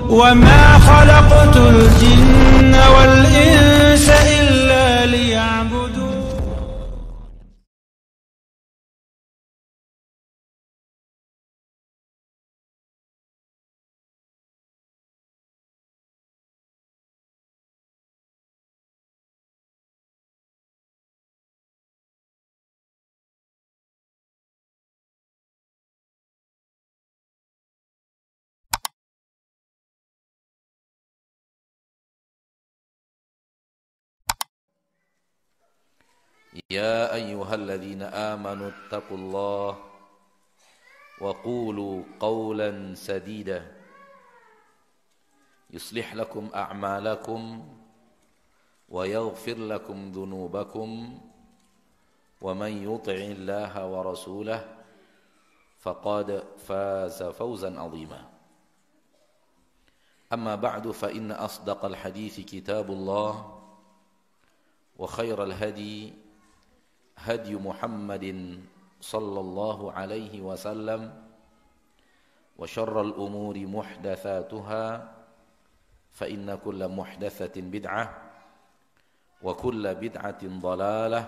وما خلقت الجن والإنس إلا ليعبدون. يا أيها الذين آمنوا اتقوا الله وقولوا قولا سديدا يصلح لكم أعمالكم ويغفر لكم ذنوبكم ومن يطع الله ورسوله فقد فاز فوزا عظيما. أما بعد فإن أصدق الحديث كتاب الله وخير الهدي هدي محمد صلى الله عليه وسلم وشر الأمور محدثاتها فإن كل محدثة بدعة وكل بدعة ضلالة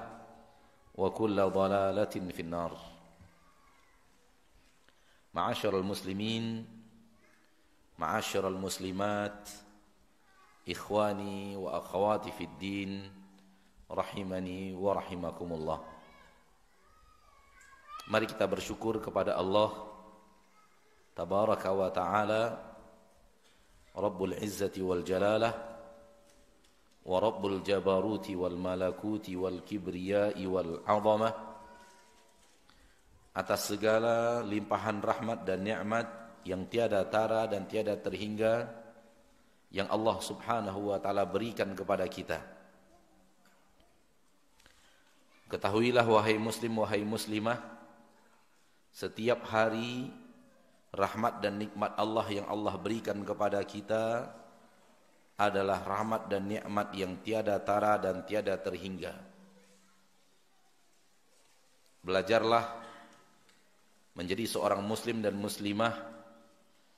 وكل ضلالة في النار. معاشر المسلمين معاشر المسلمات إخواني وأخواتي في الدين rahimani wa rahimakumullah. Mari kita bersyukur kepada Allah tabaraka wa ta'ala, Rabbul Izzati wal Jalalah wa Rabbul Jabaruti wal Malakuti wal Kibriyai wal Azamah, atas segala limpahan rahmat dan nikmat yang tiada tara dan tiada terhingga yang Allah subhanahu wa ta'ala berikan kepada kita. Ketahuilah wahai muslim, wahai muslimah, setiap hari rahmat dan nikmat Allah yang Allah berikan kepada kita adalah rahmat dan nikmat yang tiada tara dan tiada terhingga. Belajarlah menjadi seorang muslim dan muslimah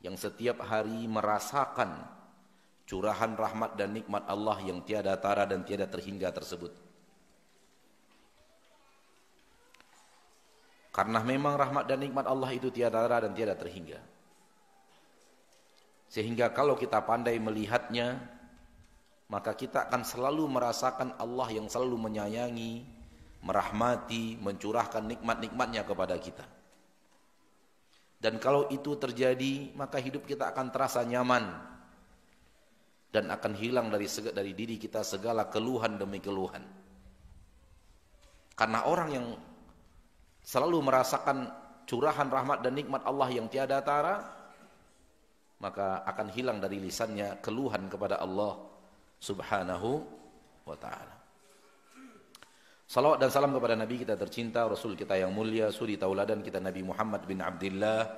yang setiap hari merasakan curahan rahmat dan nikmat Allah yang tiada tara dan tiada terhingga tersebut. Karena memang rahmat dan nikmat Allah itu tiada tara dan tiada terhingga. Sehingga kalau kita pandai melihatnya, maka kita akan selalu merasakan Allah yang selalu menyayangi, merahmati, mencurahkan nikmat-nikmatnya kepada kita. Dan kalau itu terjadi, maka hidup kita akan terasa nyaman dan akan hilang dari diri kita segala keluhan demi keluhan. Karena orang yang selalu merasakan curahan rahmat dan nikmat Allah yang tiada tara, maka akan hilang dari lisannya keluhan kepada Allah subhanahu wa ta'ala. Salawat dan salam kepada Nabi kita tercinta, Rasul kita yang mulia, suri tauladan kita Nabi Muhammad bin Abdullah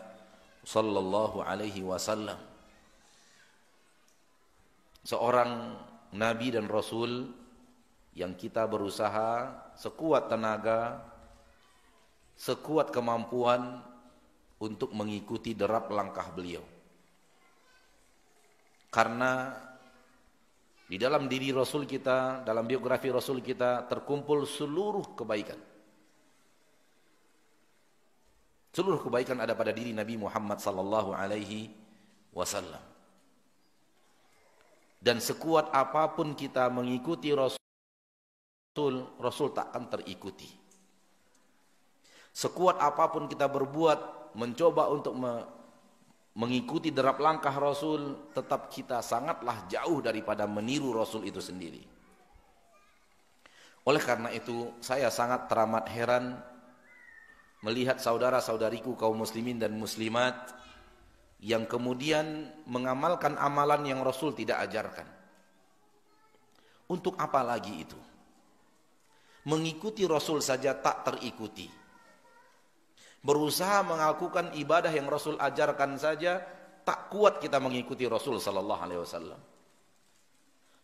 sallallahu alaihi wasallam. Seorang Nabi dan Rasul yang kita berusaha sekuat tenaga, sekuat kemampuan untuk mengikuti derap langkah beliau. Karena di dalam diri Rasul kita, dalam biografi Rasul kita terkumpul seluruh kebaikan. Seluruh kebaikan ada pada diri Nabi Muhammad sallallahu alaihi wasallam. Dan sekuat apapun kita mengikuti Rasul, Rasul tak akan terikuti. Sekuat apapun kita berbuat, mencoba untuk mengikuti derap langkah Rasul, tetap kita sangatlah jauh daripada meniru Rasul itu sendiri. Oleh karena itu, saya sangat teramat heran melihat saudara-saudariku kaum muslimin dan muslimat yang kemudian mengamalkan amalan yang Rasul tidak ajarkan. Untuk apa lagi itu? Mengikuti Rasul saja tak terikuti. Berusaha melakukan ibadah yang Rasul ajarkan saja tak kuat kita mengikuti Rasul sallallahu alaihi wasallam.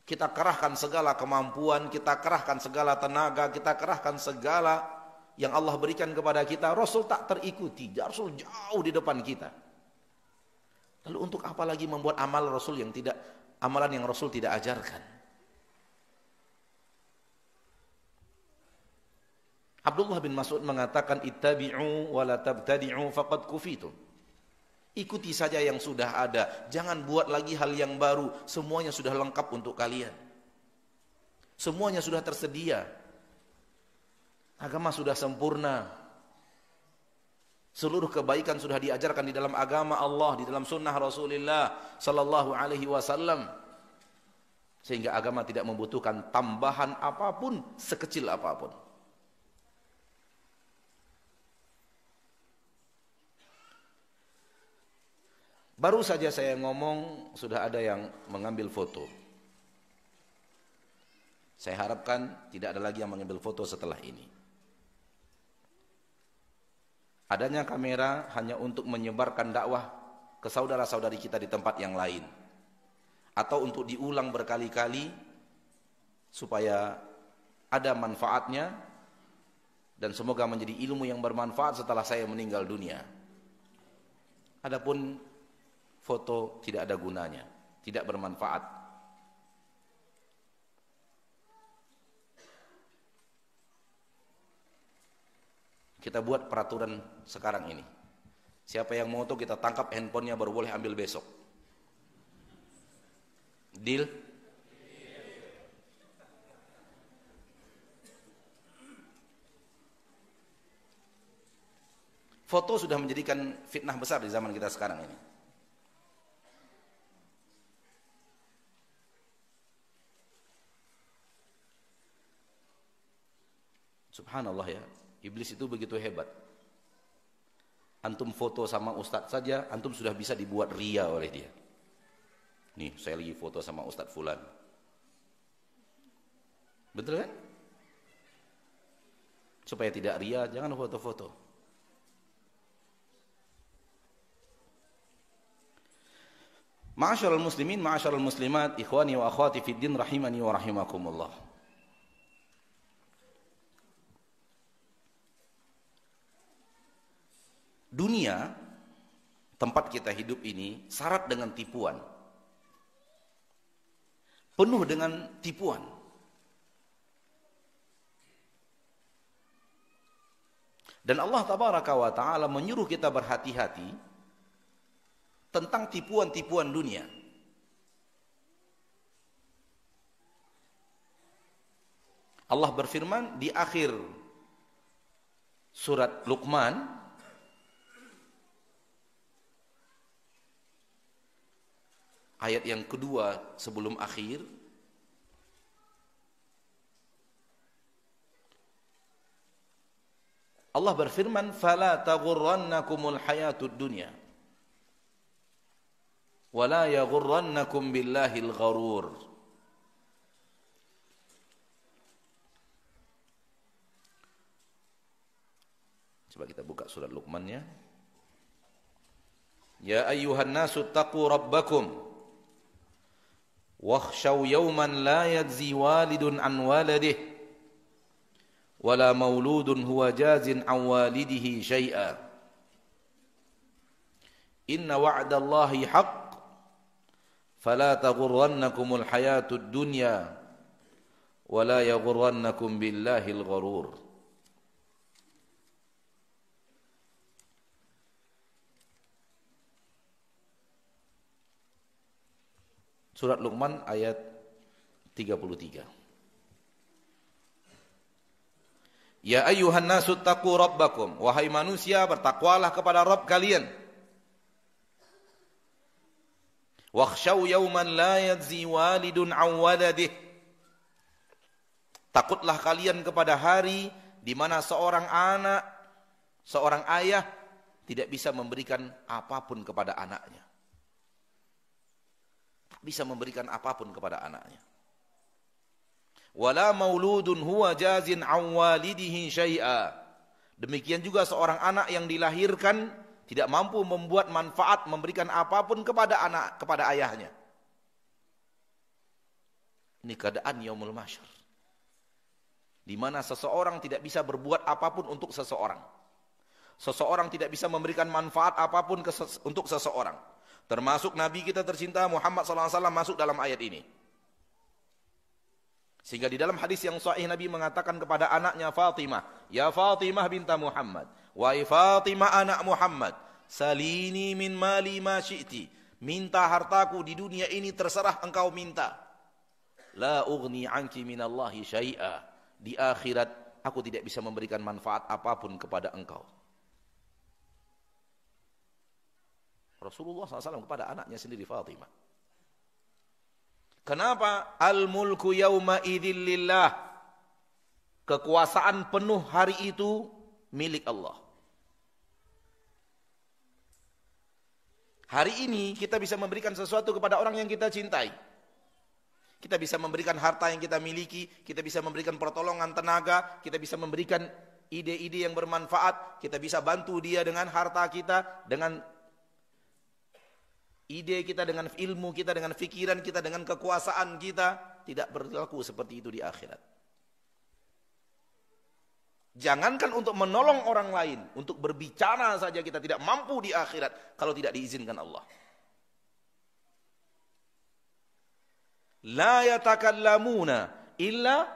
Kita kerahkan segala kemampuan, kita kerahkan segala tenaga, kita kerahkan segala yang Allah berikan kepada kita, Rasul tak terikuti. Rasul jauh di depan kita. Lalu untuk apa lagi membuat amalan yang Rasul tidak ajarkan? Abdullah bin Mas'ud mengatakan, ittabi'u wa la tabtadi'u faqad kufitum. Ikuti saja yang sudah ada, jangan buat lagi hal yang baru. Semuanya sudah lengkap untuk kalian. Semuanya sudah tersedia. Agama sudah sempurna. Seluruh kebaikan sudah diajarkan di dalam agama Allah, di dalam sunnah Rasulullah sallallahu alaihi wasallam. Sehingga agama tidak membutuhkan tambahan apapun, sekecil apapun. Baru saja saya ngomong, sudah ada yang mengambil foto. Saya harapkan tidak ada lagi yang mengambil foto setelah ini. Adanya kamera hanya untuk menyebarkan dakwah ke saudara-saudari kita di tempat yang lain. Atau untuk diulang berkali-kali supaya ada manfaatnya dan semoga menjadi ilmu yang bermanfaat setelah saya meninggal dunia. Adapun foto tidak ada gunanya, tidak bermanfaat. Kita buat peraturan sekarang ini. Siapa yang mau kita tangkap handphonenya baru boleh ambil besok. Deal? Foto sudah menjadikan fitnah besar di zaman kita sekarang ini. Subhanallah ya, iblis itu begitu hebat. Antum foto sama ustadz saja, antum sudah bisa dibuat ria oleh dia. Nih, saya lagi foto sama ustadz fulan. Betul kan? Supaya tidak ria, jangan foto-foto. Ma'asyiral muslimin, ma'asyiral muslimat, ikhwani wa akhwati fid din rahimani wa rahimakumullah. Dunia, tempat kita hidup ini, syarat dengan tipuan. Penuh dengan tipuan. Dan Allah tabaraka wa ta'ala menyuruh kita berhati-hati tentang tipuan-tipuan dunia. Allah berfirman di akhir surat Luqman, ayat yang kedua sebelum akhir, Allah berfirman, "Fala taghurrannakumul hayatud dunya, wala yaghurrannakum billahil gharur." Coba kita buka surat Luqman-nya. Ya ayyuhan nasu taqu rabbakum wakhshaw yawman la yajzi walidun an waladihi wala mauludun huwa jazin an walidihi syai'a. Inna wa'dallahi haqq fala taghurrannakumul hayatud dunya wala yaghurrannakum billahil gharur. Surat Luqman ayat 33. Ya ayyuhan nasu taqu rabbakum, wahai manusia bertakwalah kepada Rabb kalian. Wakhshaw yawman la yajzi walidun an waladih. Takutlah kalian kepada hari di mana seorang anak, seorang ayah tidak bisa memberikan apapun kepada anaknya. Bisa memberikan apapun kepada anaknya. Wala mauludun huwa jazin an walidihi syai'a. Demikian juga seorang anak yang dilahirkan tidak mampu membuat manfaat, memberikan apapun kepada kepada ayahnya. Ini keadaan yaumul mahsyar, di mana seseorang tidak bisa berbuat apapun untuk seseorang. Seseorang tidak bisa memberikan manfaat apapun untuk seseorang. Termasuk Nabi kita tercinta Muhammad SAW masuk dalam ayat ini. Sehingga di dalam hadis yang sahih Nabi mengatakan kepada anaknya Fatimah, "Ya Fatimah binta Muhammad, wahai Fatimah anak Muhammad, salini min mali ma syi'ti." Minta hartaku di dunia ini terserah engkau minta. La ughni anki minallahi syai'a. Di akhirat aku tidak bisa memberikan manfaat apapun kepada engkau. Rasulullah SAW kepada anaknya sendiri Fatimah. Kenapa? Al-mulku yawma idzil lillah. Kekuasaan penuh hari itu milik Allah. Hari ini kita bisa memberikan sesuatu kepada orang yang kita cintai. Kita bisa memberikan harta yang kita miliki, kita bisa memberikan pertolongan tenaga, kita bisa memberikan ide-ide yang bermanfaat, kita bisa bantu dia dengan harta kita, dengan ide kita, dengan ilmu kita, dengan fikiran kita, dengan kekuasaan kita. Tidak berlaku seperti itu di akhirat. Jangankan untuk menolong orang lain, untuk berbicara saja kita tidak mampu di akhirat kalau tidak diizinkan Allah. La yatakallamuna illa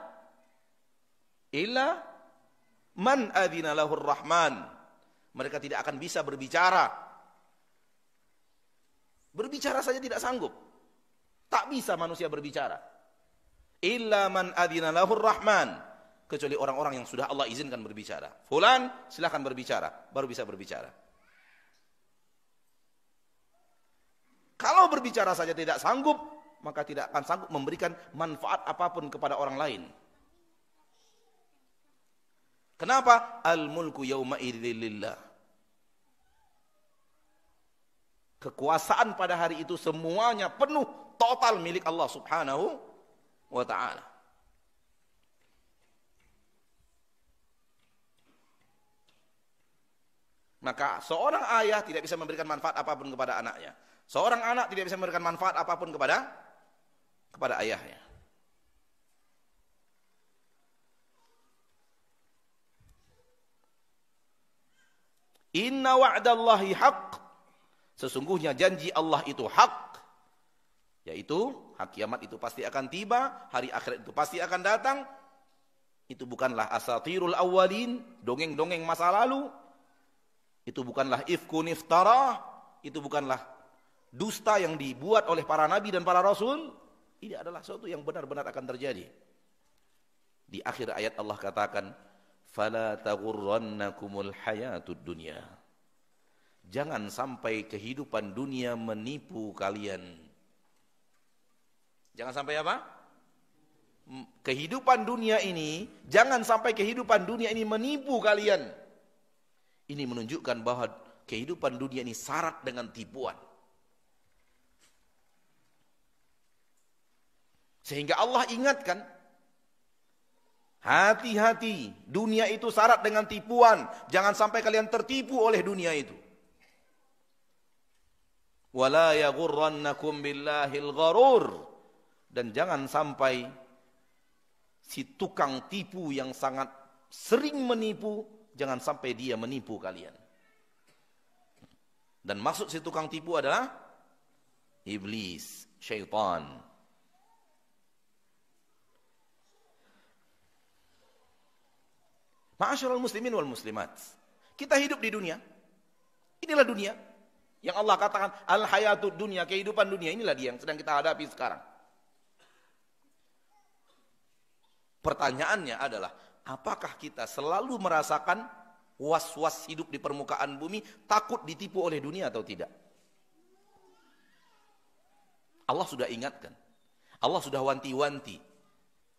man adzina lahur rahman. Mereka tidak akan bisa berbicara. Berbicara saja tidak sanggup. Tak bisa manusia berbicara. Illa man adzina lahur rahman. Kecuali orang-orang yang sudah Allah izinkan berbicara. Fulan, silakan berbicara, baru bisa berbicara. Kalau berbicara saja tidak sanggup, maka tidak akan sanggup memberikan manfaat apapun kepada orang lain. Kenapa? Al-mulku yawma idzil lillah. Kekuasaan pada hari itu semuanya penuh, total milik Allah Subhanahu wa ta'ala. Maka seorang ayah tidak bisa memberikan manfaat apapun kepada anaknya. Seorang anak tidak bisa memberikan manfaat apapun kepada ayahnya. Inna wa'dallahi haqq. Sesungguhnya janji Allah itu hak. Yaitu hak kiamat itu pasti akan tiba, hari akhirat itu pasti akan datang. Itu bukanlah asatirul awwalin, dongeng-dongeng masa lalu. Itu bukanlah ifkun iftara, itu bukanlah dusta yang dibuat oleh para nabi dan para rasul. Ini adalah sesuatu yang benar-benar akan terjadi. Di akhir ayat Allah katakan, "Fala taghurrannakumul hayatud dunya." Jangan sampai kehidupan dunia menipu kalian. Jangan sampai apa? Kehidupan dunia ini, jangan sampai kehidupan dunia ini menipu kalian. Ini menunjukkan bahwa kehidupan dunia ini syarat dengan tipuan. Sehingga Allah ingatkan, hati-hati, dunia itu syarat dengan tipuan. Jangan sampai kalian tertipu oleh dunia itu. Wala yaghurrannakum billahil gharur. Dan jangan sampai si tukang tipu yang sangat sering menipu, jangan sampai dia menipu kalian. Dan maksud si tukang tipu adalah iblis, syaitan. Ma'asyiral muslimin wal muslimat. Kita hidup di dunia. Inilah dunia yang Allah katakan al-hayatud dunya, kehidupan dunia. Inilah dia yang sedang kita hadapi sekarang. Pertanyaannya adalah, apakah kita selalu merasakan was-was hidup di permukaan bumi, takut ditipu oleh dunia atau tidak? Allah sudah ingatkan. Allah sudah wanti-wanti.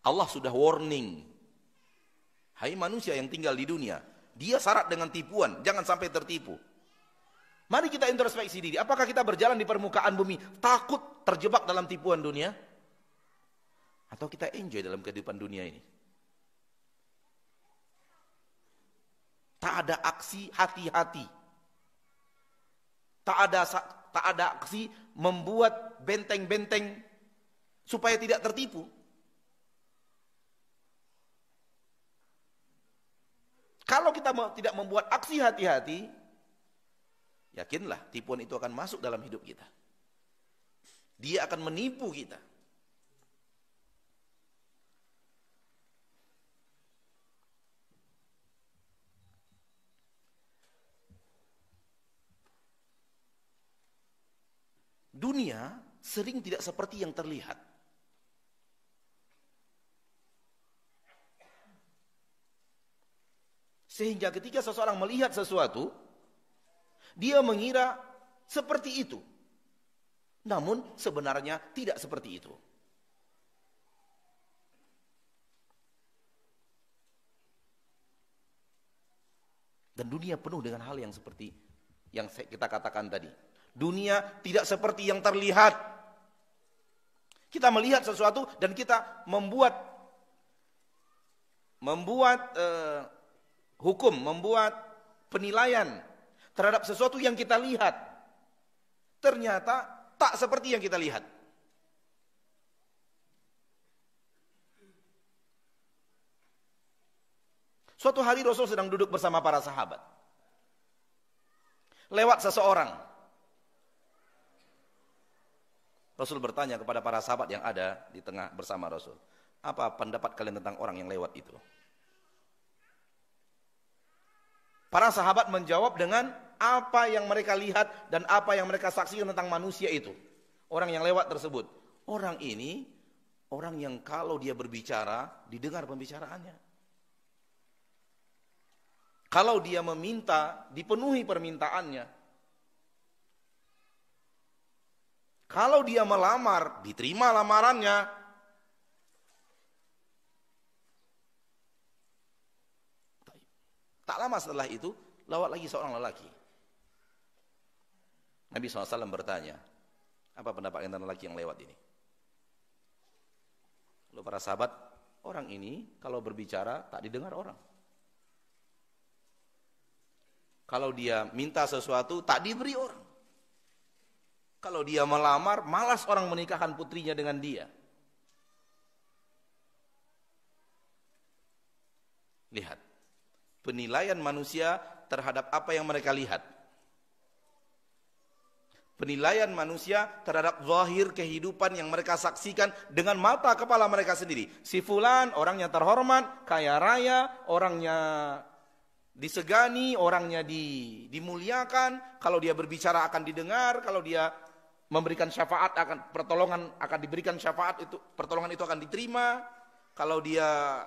Allah sudah warning. Hai manusia yang tinggal di dunia, dia syarat dengan tipuan, jangan sampai tertipu. Mari kita introspeksi diri, apakah kita berjalan di permukaan bumi takut terjebak dalam tipuan dunia? Atau kita enjoy dalam kehidupan dunia ini? Tak ada aksi hati-hati. Tak ada aksi membuat benteng-benteng supaya tidak tertipu. Kalau kita tidak membuat aksi hati-hati, yakinlah tipuan itu akan masuk dalam hidup kita. Dia akan menipu kita. Dunia sering tidak seperti yang terlihat. Sehingga ketika seseorang melihat sesuatu, dia mengira seperti itu. Namun sebenarnya tidak seperti itu. Dan dunia penuh dengan hal yang seperti yang kita katakan tadi. Dunia tidak seperti yang terlihat. Kita melihat sesuatu dan kita membuat hukum, membuat penilaian terhadap sesuatu yang kita lihat. Ternyata tak seperti yang kita lihat. Suatu hari Rasul sedang duduk bersama para sahabat. Lewat seseorang. Rasul bertanya kepada para sahabat yang ada di tengah bersama Rasul. Apa pendapat kalian tentang orang yang lewat itu? Para sahabat menjawab dengan apa yang mereka lihat dan apa yang mereka saksikan tentang manusia itu. Orang yang lewat tersebut. Orang ini, orang yang kalau dia berbicara, didengar pembicaraannya. Kalau dia meminta, dipenuhi permintaannya. Kalau dia melamar, diterima lamarannya. Tak lama setelah itu, lewat lagi seorang lelaki. Nabi SAW bertanya, apa pendapat tentang lelaki yang lewat ini? Lalu para sahabat, orang ini kalau berbicara tak didengar orang. Kalau dia minta sesuatu, tak diberi orang. Kalau dia melamar, malas orang menikahkan putrinya dengan dia. Lihat, penilaian manusia terhadap apa yang mereka lihat. Penilaian manusia terhadap zahir kehidupan yang mereka saksikan dengan mata kepala mereka sendiri. Si fulan, orangnya terhormat, kaya raya, orangnya disegani, orangnya dimuliakan, kalau dia berbicara akan didengar, kalau dia memberikan syafaat akan pertolongan akan diberikan syafaat itu, pertolongan itu akan diterima, kalau dia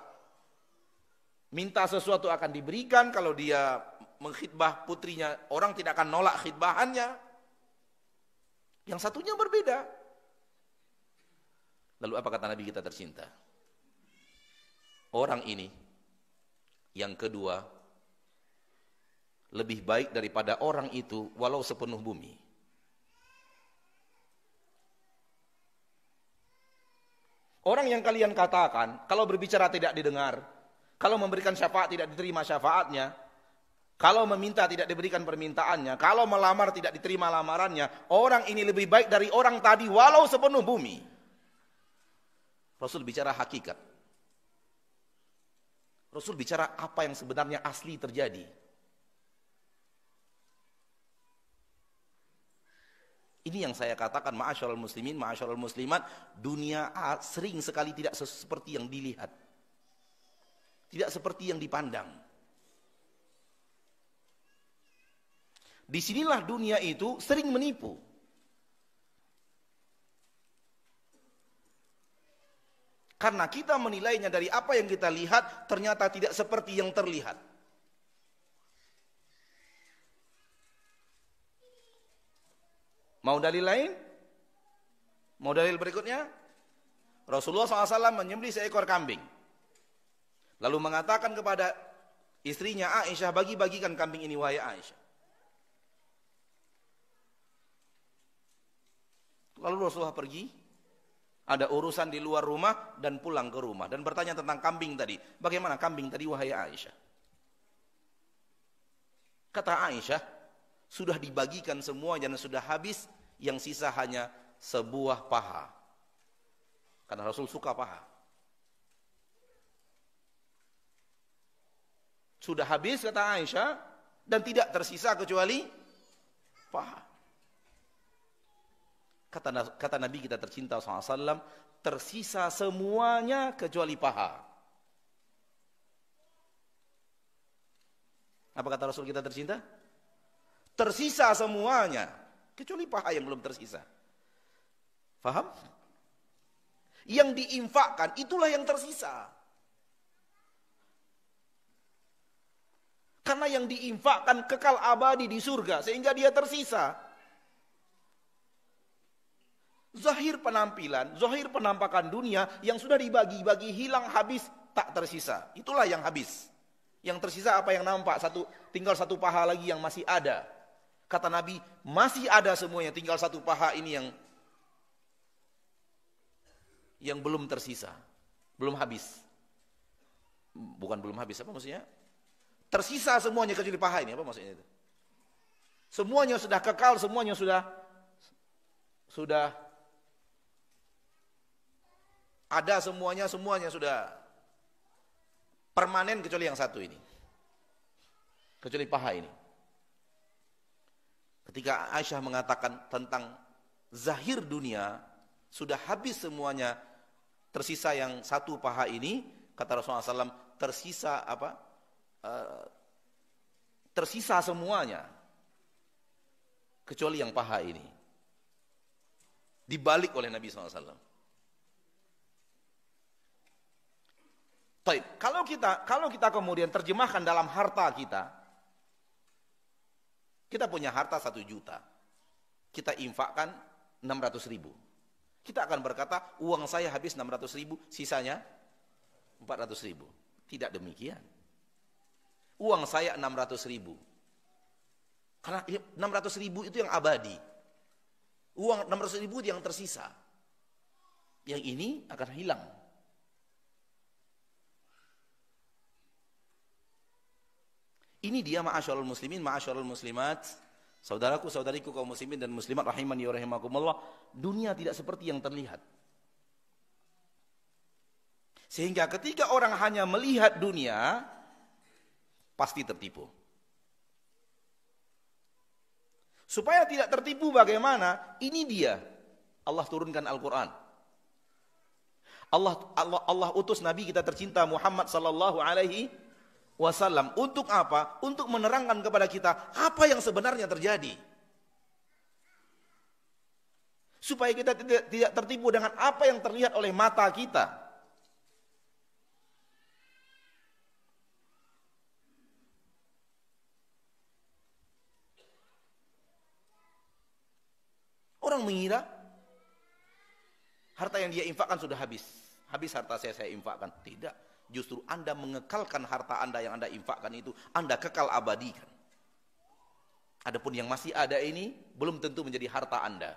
minta sesuatu akan diberikan, kalau dia mengkhidbah putrinya orang tidak akan nolak khidbahannya. Yang satunya berbeda. Lalu apa kata Nabi kita tercinta? Orang ini yang kedua lebih baik daripada orang itu walau sepenuh bumi. Orang yang kalian katakan kalau berbicara tidak didengar, kalau memberikan syafaat tidak diterima syafaatnya, kalau meminta tidak diberikan permintaannya, kalau melamar tidak diterima lamarannya, orang ini lebih baik dari orang tadi walau sepenuh bumi. Rasul bicara hakikat. Rasul bicara apa yang sebenarnya asli terjadi. Ini yang saya katakan, ma'asyiral muslimin, ma'asyiral muslimat, dunia sering sekali tidak seperti yang dilihat. Tidak seperti yang dipandang. Disinilah dunia itu sering menipu. Karena kita menilainya dari apa yang kita lihat, ternyata tidak seperti yang terlihat. Mau dalil lain? Mau dalil berikutnya? Rasulullah SAW menyembelih seekor kambing. Lalu mengatakan kepada istrinya Aisyah, bagi-bagikan kambing ini wahai Aisyah. Lalu Rasulullah pergi, ada urusan di luar rumah dan pulang ke rumah. Dan bertanya tentang kambing tadi. Bagaimana kambing tadi wahai Aisyah? Kata Aisyah, sudah dibagikan semua dan sudah habis, yang sisa hanya sebuah paha. Karena Rasul suka paha. Sudah habis kata Aisyah dan tidak tersisa kecuali paha. Kata Nabi kita tercinta SAW, tersisa semuanya kecuali paha. Apa kata Rasul kita tercinta? Tersisa semuanya kecuali paha yang belum tersisa. Faham? Yang diinfakkan itulah yang tersisa. Karena yang diinfakkan kekal abadi di surga sehingga dia tersisa. Zahir penampilan, zahir penampakan dunia yang sudah dibagi-bagi, hilang, habis, tak tersisa. Itulah yang habis. Yang tersisa apa yang nampak? Tinggal satu paha lagi yang masih ada. Kata Nabi, masih ada semuanya, tinggal satu paha ini yang belum tersisa, belum habis. Bukan belum habis, apa maksudnya? Tersisa semuanya kecuali paha ini, apa maksudnya itu? Semuanya sudah kekal, semuanya sudah ada, semuanya sudah permanen kecuali yang satu ini. Kecuali paha ini. Ketika Aisyah mengatakan tentang zahir dunia sudah habis semuanya, tersisa yang satu paha ini, kata Rasulullah SAW, tersisa apa? Tersisa semuanya kecuali yang paha ini. Dibalik oleh Nabi SAW. Baik, kalau kita kemudian terjemahkan dalam harta kita. Kita punya harta 1 juta. Kita infakkan 600.000. Kita akan berkata, uang saya habis 600.000, sisanya 400.000. Tidak demikian. Uang saya 600.000. Karena 600.000 itu yang abadi. Uang 600.000 itu yang tersisa. Yang ini akan hilang. Ini dia ma'asyarul muslimin, ma'asyarul muslimat, saudaraku, saudariku kaum muslimin dan muslimat rahimani wa rahimakumullah. Dunia tidak seperti yang terlihat. Sehingga ketika orang hanya melihat dunia, pasti tertipu. Supaya tidak tertipu bagaimana? Ini dia. Allah turunkan Al-Quran. Allah utus Nabi kita tercinta Muhammad sallallahu alaihi wasallam. Untuk apa? Untuk menerangkan kepada kita apa yang sebenarnya terjadi. Supaya kita tidak tertipu dengan apa yang terlihat oleh mata kita. Orang mengira harta yang dia infakkan sudah habis. Habis harta saya infakkan. Tidak. Justru Anda mengekalkan harta Anda yang Anda infakkan itu, Anda kekal abadikan. Adapun yang masih ada ini belum tentu menjadi harta Anda.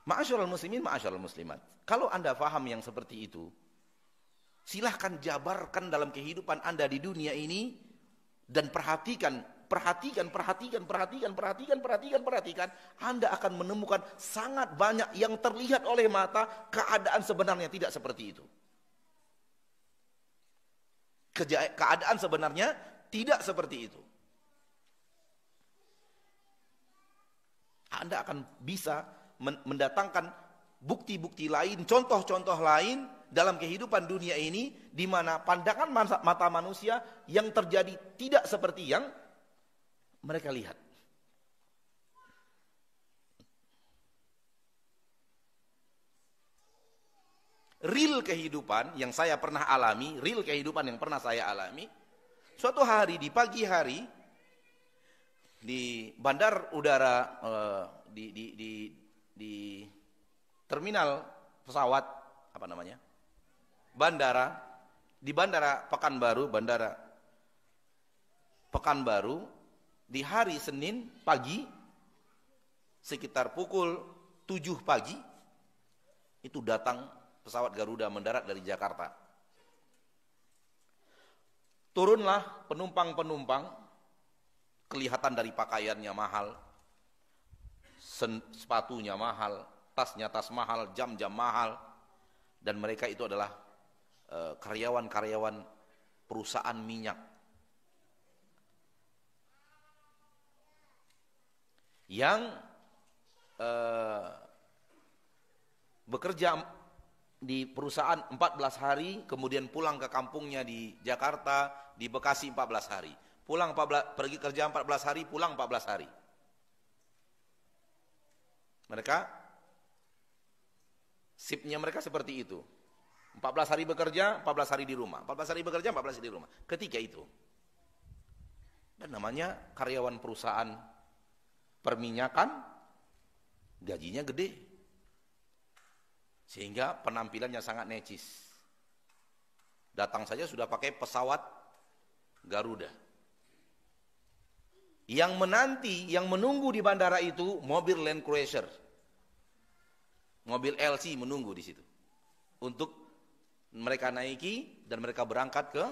Ma'asyiral muslimin, ma'asyiral muslimat. Kalau Anda paham yang seperti itu, silahkan jabarkan dalam kehidupan Anda di dunia ini dan perhatikan. Anda akan menemukan sangat banyak yang terlihat oleh mata, keadaan sebenarnya tidak seperti itu. Keadaan sebenarnya tidak seperti itu. Anda akan bisa mendatangkan bukti-bukti lain, contoh-contoh lain dalam kehidupan dunia ini, di mana pandangan mata manusia yang terjadi tidak seperti yang mereka lihat. Real kehidupan yang saya pernah alami, real kehidupan yang pernah saya alami, suatu hari di pagi hari di bandar udara, di terminal pesawat, apa namanya? Bandara, di bandara Pekanbaru, di hari Senin pagi, sekitar pukul 7 pagi, itu datang pesawat Garuda mendarat dari Jakarta. Turunlah penumpang-penumpang, kelihatan dari pakaiannya mahal, sepatunya mahal, tasnya tas mahal, jam-jam mahal, dan mereka itu adalah karyawan-karyawan perusahaan minyak yang bekerja di perusahaan 14 hari, kemudian pulang ke kampungnya di Jakarta, di Bekasi 14 hari. Pergi kerja 14 hari, pulang 14 hari. Mereka, shiftnya mereka seperti itu. 14 hari bekerja, 14 hari di rumah. 14 hari bekerja, 14 hari di rumah. Ketika itu. Dan namanya karyawan perusahaan perminyakan, gajinya gede. Sehingga penampilannya sangat necis. Datang saja sudah pakai pesawat Garuda. Yang menanti, yang menunggu di bandara itu mobil Land Cruiser. Mobil LC menunggu di situ. Untuk mereka naiki dan mereka berangkat ke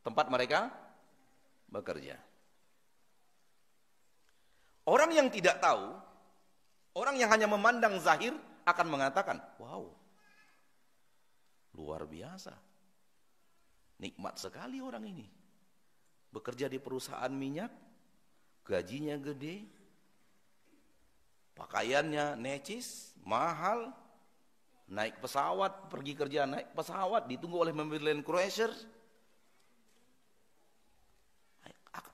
tempat mereka bekerja. Orang yang tidak tahu, orang yang hanya memandang zahir akan mengatakan, wow, luar biasa. Nikmat sekali orang ini. Bekerja di perusahaan minyak, gajinya gede, pakaiannya necis, mahal, naik pesawat, pergi kerja naik pesawat, ditunggu oleh mobil Land Cruiser.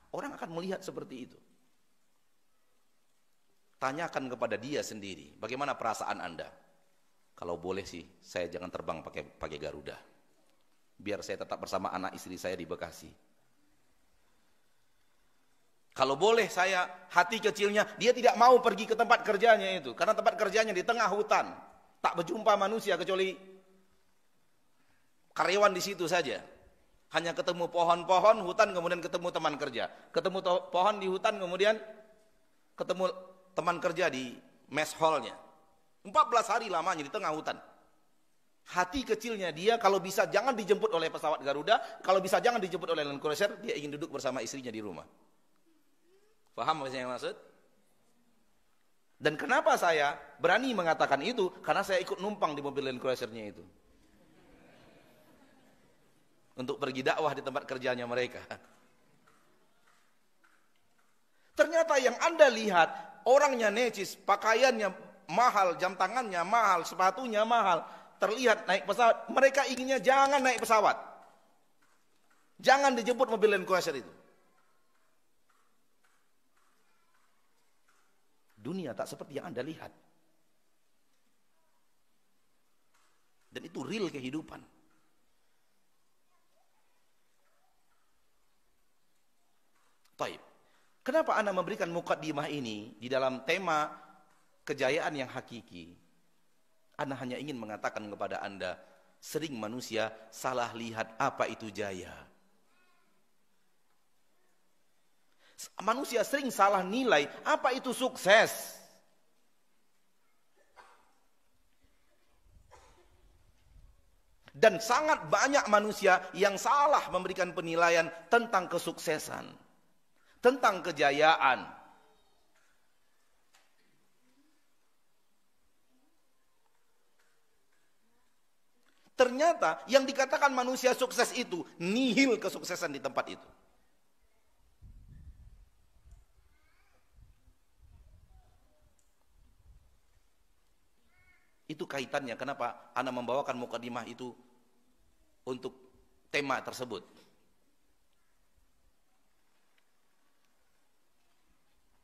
Orang akan melihat seperti itu. Tanyakan kepada dia sendiri, bagaimana perasaan Anda? Kalau boleh sih, saya jangan terbang pakai Garuda. Biar saya tetap bersama anak istri saya di Bekasi. Kalau boleh saya, hati kecilnya, dia tidak mau pergi ke tempat kerjanya itu. Karena tempat kerjanya di tengah hutan. Tak berjumpa manusia kecuali karyawan di situ saja. Hanya ketemu pohon-pohon, hutan, kemudian ketemu teman kerja. Ketemu pohon di hutan, kemudian ketemu teman kerja di mess hall-nya. 14 hari lamanya di tengah hutan. Hati kecilnya dia kalau bisa jangan dijemput oleh pesawat Garuda, kalau bisa jangan dijemput oleh Land Cruiser, dia ingin duduk bersama istrinya di rumah. Paham apa yang maksud? Dan kenapa saya berani mengatakan itu? Karena saya ikut numpang di mobil Land Cruiser-nya itu. Untuk pergi dakwah di tempat kerjanya mereka. Ternyata yang Anda lihat, orangnya necis, pakaiannya mahal, jam tangannya mahal, sepatunya mahal, terlihat naik pesawat. Mereka inginnya jangan naik pesawat. Jangan dijemput mobil Land Cruiser itu. Dunia tak seperti yang Anda lihat. Dan itu real kehidupan. Taib. Kenapa Anda memberikan mukaddimah ini di dalam tema kejayaan yang hakiki? Anda hanya ingin mengatakan kepada Anda, sering manusia salah lihat apa itu jaya. Manusia sering salah nilai apa itu sukses. Dan sangat banyak manusia yang salah memberikan penilaian tentang kesuksesan, tentang kejayaan. Ternyata yang dikatakan manusia sukses itu nihil kesuksesan di tempat itu. Itu kaitannya kenapa Ana membawakan mukadimah itu untuk tema tersebut.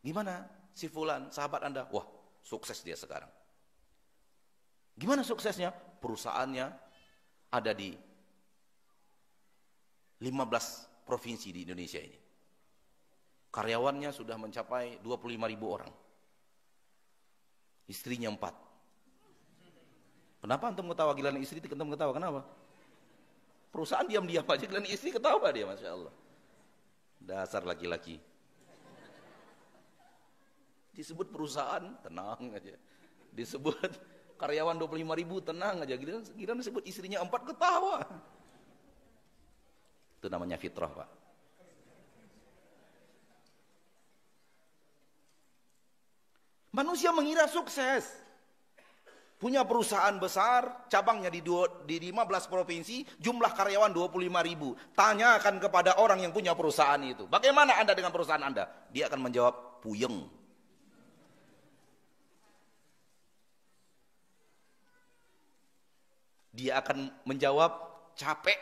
Gimana si fulan, sahabat Anda? Wah, sukses dia sekarang. Gimana suksesnya? Perusahaannya ada di 15 provinsi di Indonesia ini. Karyawannya sudah mencapai 25.000 orang. Istrinya 4. Kenapa antum ketawa? Giliran istri antum ketawa, kenapa? Perusahaan diam-diam aja, giliran istri ketawa dia, Masya Allah. Dasar laki-laki. Disebut perusahaan, tenang aja. Disebut karyawan 25.000, tenang aja. Giliran disebut istrinya 4, ketawa. Itu namanya fitrah, Pak. Manusia mengira sukses. punya perusahaan besar, cabangnya di 15 provinsi, jumlah karyawan 25.000. Tanyakan kepada orang yang punya perusahaan itu, bagaimana Anda dengan perusahaan Anda? Dia akan menjawab, puyeng. Dia akan menjawab, capek.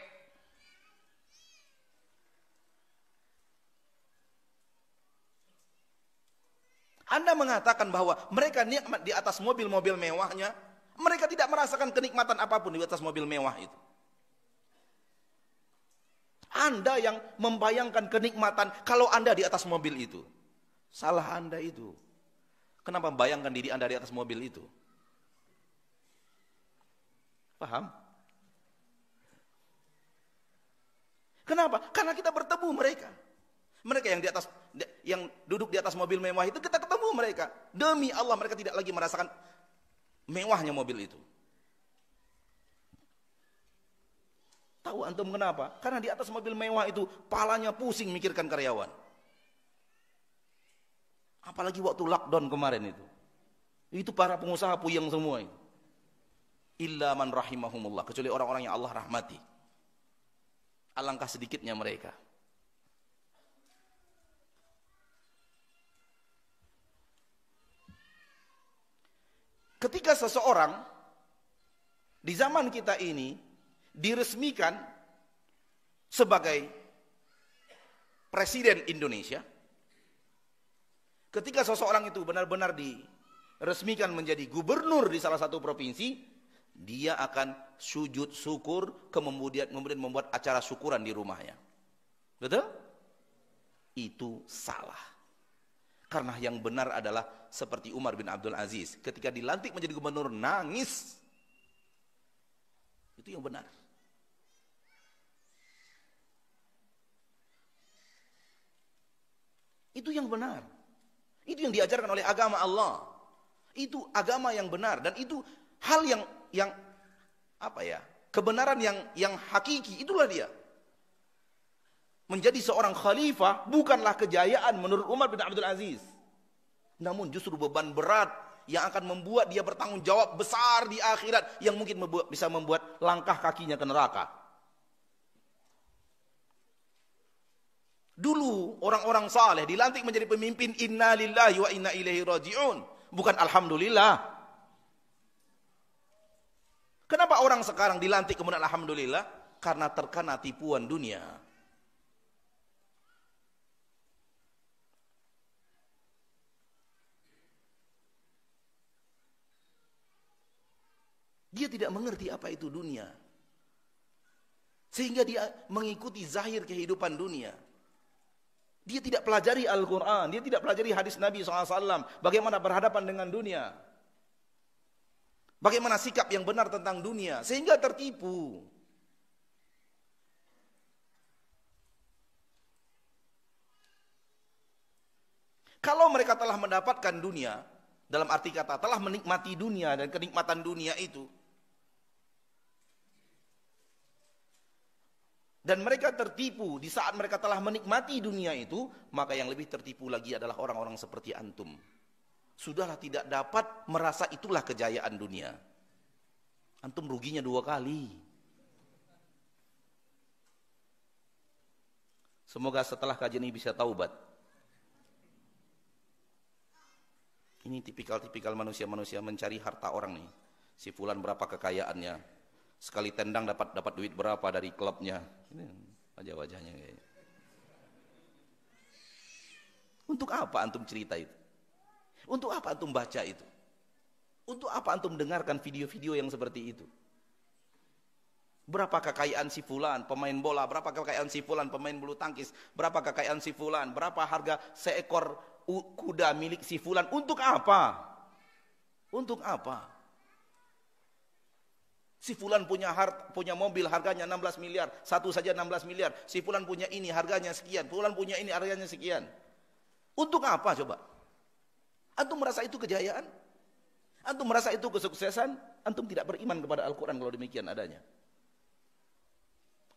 Anda mengatakan bahwa mereka nikmat di atas mobil-mobil mewahnya, mereka tidak merasakan kenikmatan apapun di atas mobil mewah itu. Anda yang membayangkan kenikmatan kalau Anda di atas mobil itu. Salah Anda itu. Kenapa membayangkan diri Anda di atas mobil itu? Paham? Kenapa? Karena kita bertemu mereka. Mereka yang duduk di atas mobil mewah itu, kita ketemu mereka. Demi Allah, mereka tidak lagi merasakan mewahnya mobil itu. Tahu antum kenapa? Karena di atas mobil mewah itu palanya pusing mikirkan karyawan. Apalagi waktu lockdown kemarin itu. Itu para pengusaha puyeng semua itu. Illa man rahimahumullah, kecuali orang-orang yang Allah rahmati. Alangkah sedikitnya mereka. Ketika seseorang di zaman kita ini diresmikan sebagai presiden Indonesia, ketika seseorang itu benar-benar diresmikan menjadi gubernur di salah satu provinsi, dia akan sujud syukur, kemudian membuat acara syukuran di rumahnya. Betul? Itu salah. Karena yang benar adalah seperti Umar bin Abdul Aziz, ketika dilantik menjadi gubernur nangis. Itu yang benar. Itu yang benar. Itu yang diajarkan oleh agama Allah. Itu agama yang benar, dan itu hal yang apa ya? Kebenaran yang hakiki, itulah dia. Menjadi seorang khalifah bukanlah kejayaan menurut Umar bin Abdul Aziz. Namun justru beban berat yang akan membuat dia bertanggung jawab besar di akhirat, yang mungkin bisa membuat langkah kakinya ke neraka. Dulu orang-orang saleh dilantik menjadi pemimpin, inna lillahi wa inna ilaihi raji'un, bukan alhamdulillah. Kenapa orang sekarang dilantik kemudian alhamdulillah? Karena terkena tipuan dunia. Dia tidak mengerti apa itu dunia, sehingga dia mengikuti zahir kehidupan dunia. Dia tidak pelajari Al-Quran, dia tidak pelajari hadis Nabi SAW, bagaimana berhadapan dengan dunia, bagaimana sikap yang benar tentang dunia, sehingga tertipu. Kalau mereka telah mendapatkan dunia, dalam arti kata telah menikmati dunia dan kenikmatan dunia itu, dan mereka tertipu di saat mereka telah menikmati dunia itu, maka yang lebih tertipu lagi adalah orang-orang seperti antum. Sudahlah tidak dapat merasa itulah kejayaan dunia. Antum ruginya 2 kali. Semoga setelah kajian ini bisa taubat. Ini tipikal-tipikal manusia-manusia mencari harta orang nih. Si fulan berapa kekayaannya, sekali tendang dapat duit berapa dari klubnya. Ini wajah-wajahnya kayaknya. Untuk apa antum cerita itu? Untuk apa antum baca itu? Untuk apa antum dengarkan video-video yang seperti itu? Berapa kekayaan si fulan pemain bola, berapa kekayaan si fulan pemain bulu tangkis, berapa kekayaan si fulan, berapa harga seekor kuda milik si fulan? Untuk apa? Untuk apa? Si fulan punya mobil harganya 16 miliar, satu saja 16 miliar. Si fulan punya ini harganya sekian, fulan punya ini harganya sekian. Untuk apa coba? Antum merasa itu kejayaan? Antum merasa itu kesuksesan? Antum tidak beriman kepada Al-Quran kalau demikian adanya.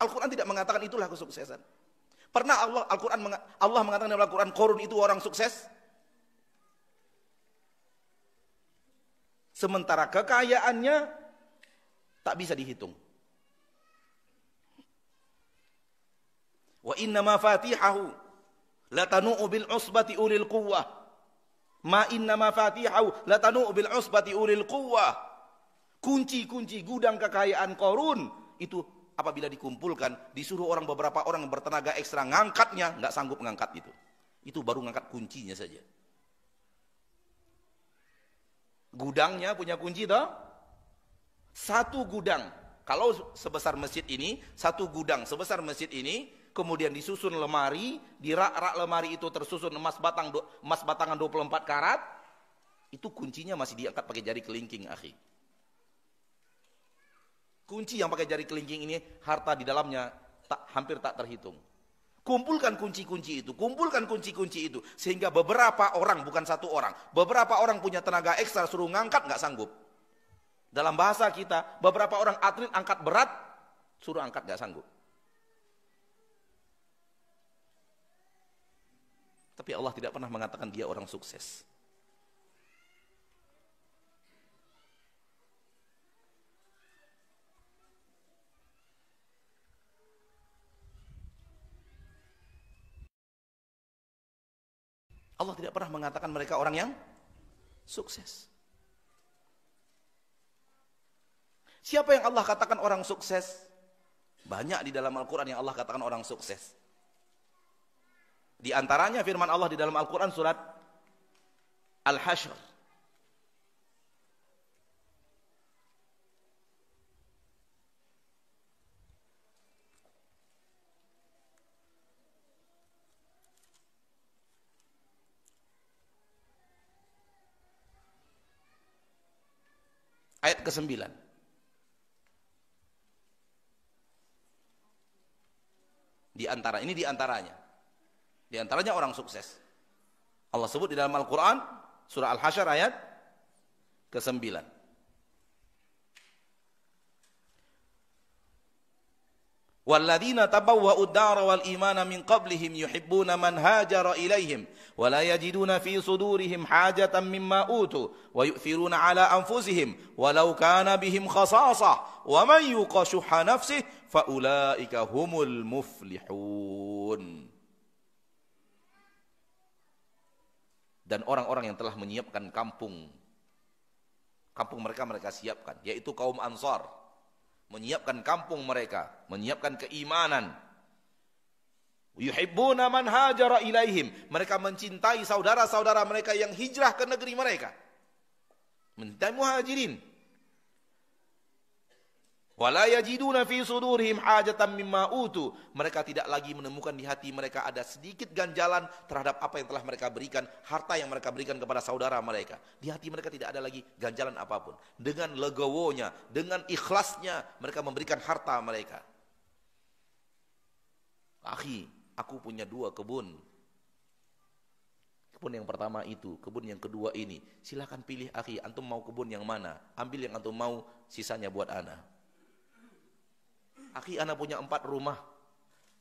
Al-Quran tidak mengatakan itulah kesuksesan. Pernah Allah mengatakan dalam Al-Quran, Qarun itu orang sukses? Sementara kekayaannya tak bisa dihitung. Wa inna mafatihahu latanu'u bil usbati ulil quwwah. Ma inna mafatihahu latanu'u bil usbati ulil quwwah. Kunci-kunci gudang kekayaan Qarun itu apabila dikumpulkan, disuruh beberapa orang yang bertenaga ekstra ngangkatnya, nggak sanggup ngangkat itu. Itu baru ngangkat kuncinya saja. Gudangnya punya kunci toh? Satu gudang. Kalau sebesar masjid ini, satu gudang sebesar masjid ini, kemudian disusun lemari, di rak-rak lemari itu tersusun emas batangan 24 karat, itu kuncinya masih diangkat pakai jari kelingking, akhi. Kunci yang pakai jari kelingking ini, harta di dalamnya hampir tak terhitung. Kumpulkan kunci-kunci itu, sehingga beberapa orang, bukan satu orang, beberapa orang punya tenaga ekstra, suruh ngangkat nggak sanggup. Dalam bahasa kita, beberapa orang atlet angkat berat, suruh angkat nggak sanggup. Tapi Allah tidak pernah mengatakan dia orang sukses. Allah tidak pernah mengatakan mereka orang yang sukses. Siapa yang Allah katakan orang sukses? Banyak di dalam Al-Quran yang Allah katakan orang sukses. Di antaranya firman Allah di dalam Al-Quran surat Al-Hashr. Ayat ke-9. Di antaranya orang sukses. Allah sebut di dalam Al-Quran surah Al-Hashr ayat ke-9. Walladzina tabawwa'ud dara wal imana min qablihim yuhibbuna man hajara ilaihim wa la yajiduna fi sudurihim hajatan mimma utu wa yu'thiruna ala anfusihim walau kana bihim khasasah wa man yuqa shuhha nafsihi fa ulaika humul muflihun. Dan orang-orang yang telah menyiapkan kampung mereka siapkan, yaitu kaum Ansar. Menyiapkan kampung mereka, menyiapkan keimanan. Yuhibbuna man hajara ilaihim, mereka mencintai saudara-saudara mereka yang hijrah ke negeri mereka. Mencintai muhajirin. Wala yajiduna fi sudurihim hajatan mimma utu, mereka tidak lagi menemukan di hati mereka ada sedikit ganjalan terhadap apa yang telah mereka berikan, harta yang mereka berikan kepada saudara mereka. Di hati mereka tidak ada lagi ganjalan apapun. Dengan legowonya, dengan ikhlasnya mereka memberikan harta mereka. Akhi, aku punya 2 kebun. Kebun yang pertama itu, kebun yang kedua ini. Silakan pilih, akhi, antum mau kebun yang mana? Ambil yang antum mau, sisanya buat ana. Akhi, ana punya 4 rumah.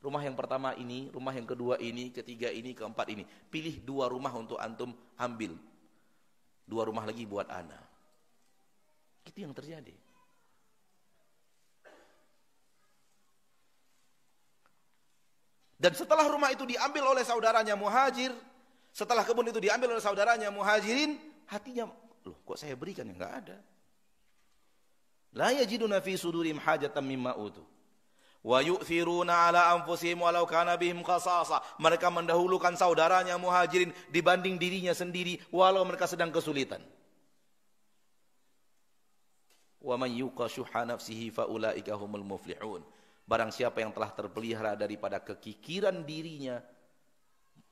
Rumah yang pertama ini, rumah yang kedua ini, ketiga ini, keempat ini. Pilih 2 rumah untuk antum ambil. 2 rumah lagi buat ana. Itu yang terjadi. Dan setelah rumah itu diambil oleh saudaranya muhajir, setelah kebun itu diambil oleh saudaranya muhajirin, hatinya, loh kok saya berikan? Ya enggak ada. La yajiduna fi sudurihim hajatan mimma utu. Wa yu'thiruna ala anfusihim walau kana bihim khasasa. Mereka mendahulukan saudaranya muhajirin dibanding dirinya sendiri walau mereka sedang kesulitan. Wa man yuqa shuhha nafsihi fa ulaika humul muflihun. Barang siapa yang telah terpelihara daripada kekikiran dirinya,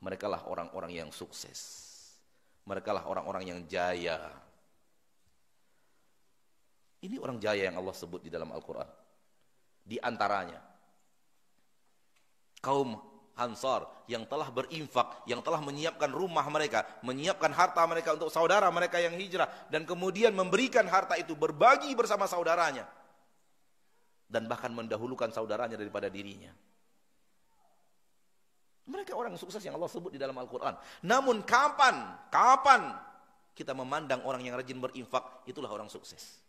merekalah orang-orang yang sukses. Merekalah orang-orang yang jaya. Ini orang jaya yang Allah sebut di dalam Al-Quran. Di antaranya kaum Ansar yang telah berinfak, yang telah menyiapkan rumah mereka, menyiapkan harta mereka untuk saudara mereka yang hijrah, dan kemudian memberikan harta itu berbagi bersama saudaranya, dan bahkan mendahulukan saudaranya daripada dirinya. Mereka orang sukses yang Allah sebut di dalam Al-Quran. Namun kapan kita memandang orang yang rajin berinfak, itulah orang sukses.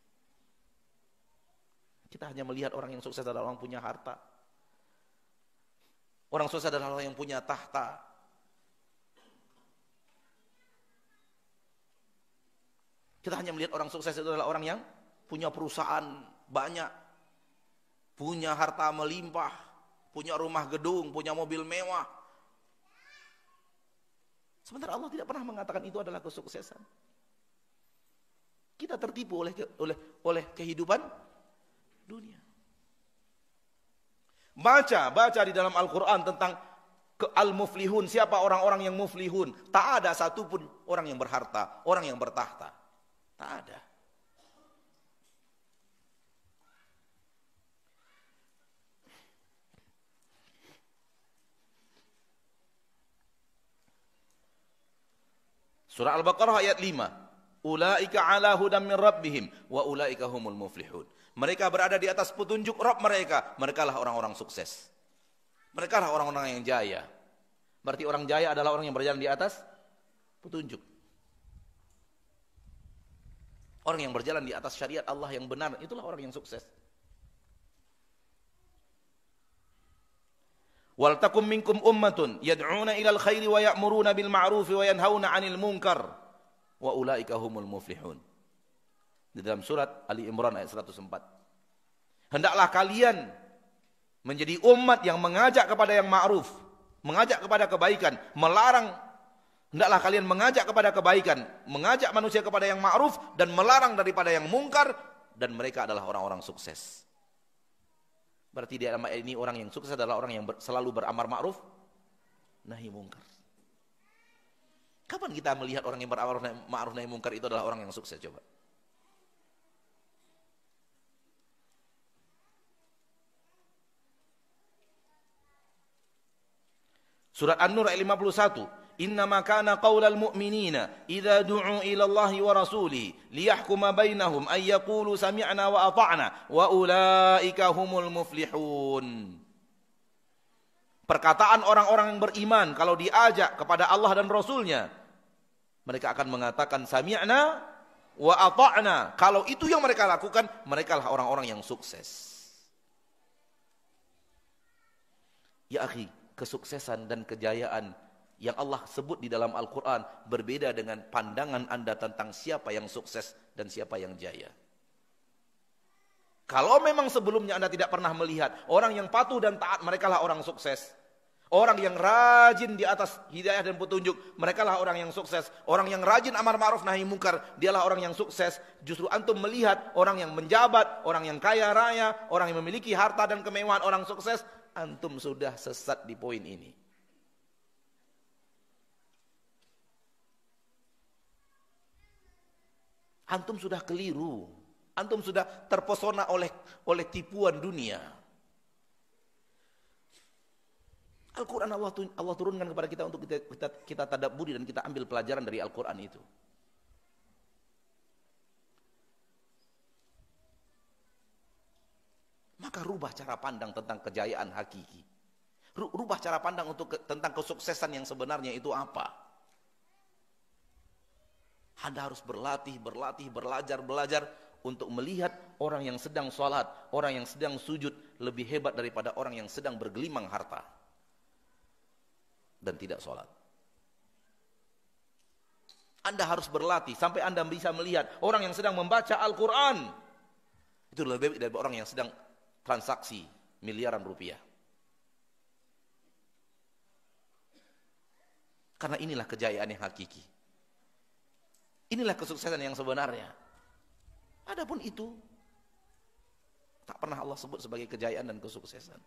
Kita hanya melihat orang yang sukses adalah orang punya harta. Orang sukses adalah orang yang punya tahta. Kita hanya melihat orang sukses itu adalah orang yang punya perusahaan banyak, punya harta melimpah, punya rumah gedung, punya mobil mewah. Sementara Allah tidak pernah mengatakan itu adalah kesuksesan. Kita tertipu oleh kehidupan dunia. Baca di dalam Al-Quran tentang al-muflihun, siapa orang-orang yang muflihun. Tak ada satupun orang yang berharta, orang yang bertahta. Tak ada. Surah Al-Baqarah ayat 5. Ulaika ala hudam min rabbihim wa ulaika humul muflihun. Mereka berada di atas petunjuk Rabb mereka. Merekalah orang-orang sukses. Merekalah orang-orang yang jaya. Berarti orang jaya adalah orang yang berjalan di atas petunjuk. Orang yang berjalan di atas syariat Allah yang benar, itulah orang yang sukses. Wal takum minkum ummatun yad'una ilal khairi wa ya'muruna bil ma'rufi wa yanhauna 'anil munkar wa ulaika humul muflihun. Di dalam surat Ali Imran ayat 104. Hendaklah kalian menjadi umat yang mengajak kepada yang ma'ruf, mengajak kepada kebaikan, melarang. Hendaklah kalian mengajak kepada kebaikan, mengajak manusia kepada yang ma'ruf dan melarang daripada yang mungkar, dan mereka adalah orang-orang sukses. Berarti di dalam ayat ini orang yang sukses adalah orang yang selalu beramar ma'ruf nahi mungkar. Kapan kita melihat orang yang beramar ma'ruf nahi mungkar itu adalah orang yang sukses? Coba. Surat An-Nur ayat 51. Innama kana qaulal mu'minina idza du'u ila Allahi wa rasulihi liyahkuma bainahum ay yaqulu sami'na wa ata'na wa ulaika humul muflihun. Perkataan orang-orang yang beriman kalau diajak kepada Allah dan Rasulnya, mereka akan mengatakan sami'na wa ata'na. Kalau itu yang mereka lakukan, mereka lah orang-orang yang sukses. Ya akhi, kesuksesan dan kejayaan yang Allah sebut di dalam Al-Quran berbeda dengan pandangan Anda tentang siapa yang sukses dan siapa yang jaya. Kalau memang sebelumnya Anda tidak pernah melihat orang yang patuh dan taat, mereka lah orang sukses. Orang yang rajin di atas hidayah dan petunjuk, mereka lah orang yang sukses. Orang yang rajin amar ma'ruf nahi mungkar, dialah orang yang sukses. Justru antum melihat orang yang menjabat, orang yang kaya raya, orang yang memiliki harta dan kemewahan, orang sukses, antum sudah sesat di poin ini. Antum sudah keliru. Antum sudah terpesona oleh tipuan dunia. Al-Quran Allah turunkan kepada kita untuk kita tadabburi dan kita ambil pelajaran dari Al-Quran itu. Maka rubah cara pandang tentang kejayaan hakiki. Rubah cara pandang tentang kesuksesan yang sebenarnya itu apa. Anda harus berlatih, belajar untuk melihat orang yang sedang sholat, orang yang sedang sujud lebih hebat daripada orang yang sedang bergelimang harta dan tidak sholat. Anda harus berlatih sampai Anda bisa melihat orang yang sedang membaca Al-Quran itu lebih baik dari orang yang sedang transaksi miliaran rupiah. Karena inilah kejayaan yang hakiki. Inilah kesuksesan yang sebenarnya. Adapun itu tak pernah Allah sebut sebagai kejayaan dan kesuksesan.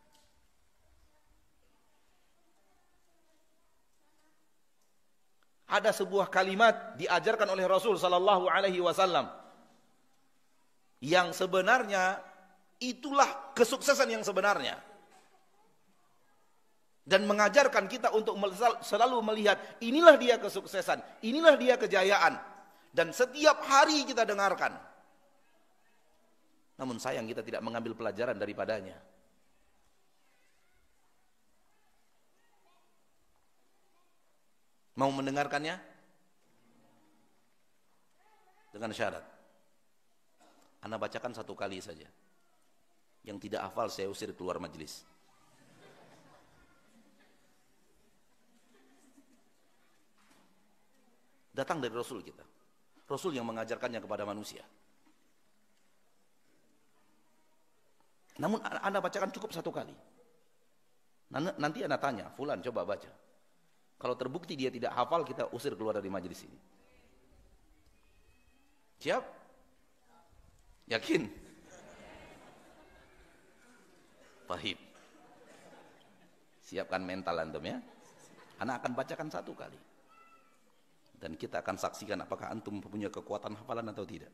Ada sebuah kalimat diajarkan oleh Rasul sallallahu alaihi wasallam yang sebenarnya itulah kesuksesan yang sebenarnya. Dan mengajarkan kita untuk selalu melihat inilah dia kesuksesan, inilah dia kejayaan. Dan setiap hari kita dengarkan. Namun sayang kita tidak mengambil pelajaran daripadanya. Mau mendengarkannya? dengan syarat. Ana bacakan 1 kali saja. Yang tidak hafal saya usir keluar majelis. Datang dari Rasul kita. Rasul yang mengajarkannya kepada manusia. Namun Anda bacakan cukup 1 kali. Nanti Anda tanya, fulan coba baca. Kalau terbukti dia tidak hafal, kita usir keluar dari majelis ini. Siap? Yakin? Pahit. Siapkan mental antum ya. Anda akan bacakan 1 kali. Dan kita akan saksikan apakah antum punya kekuatan hafalan atau tidak.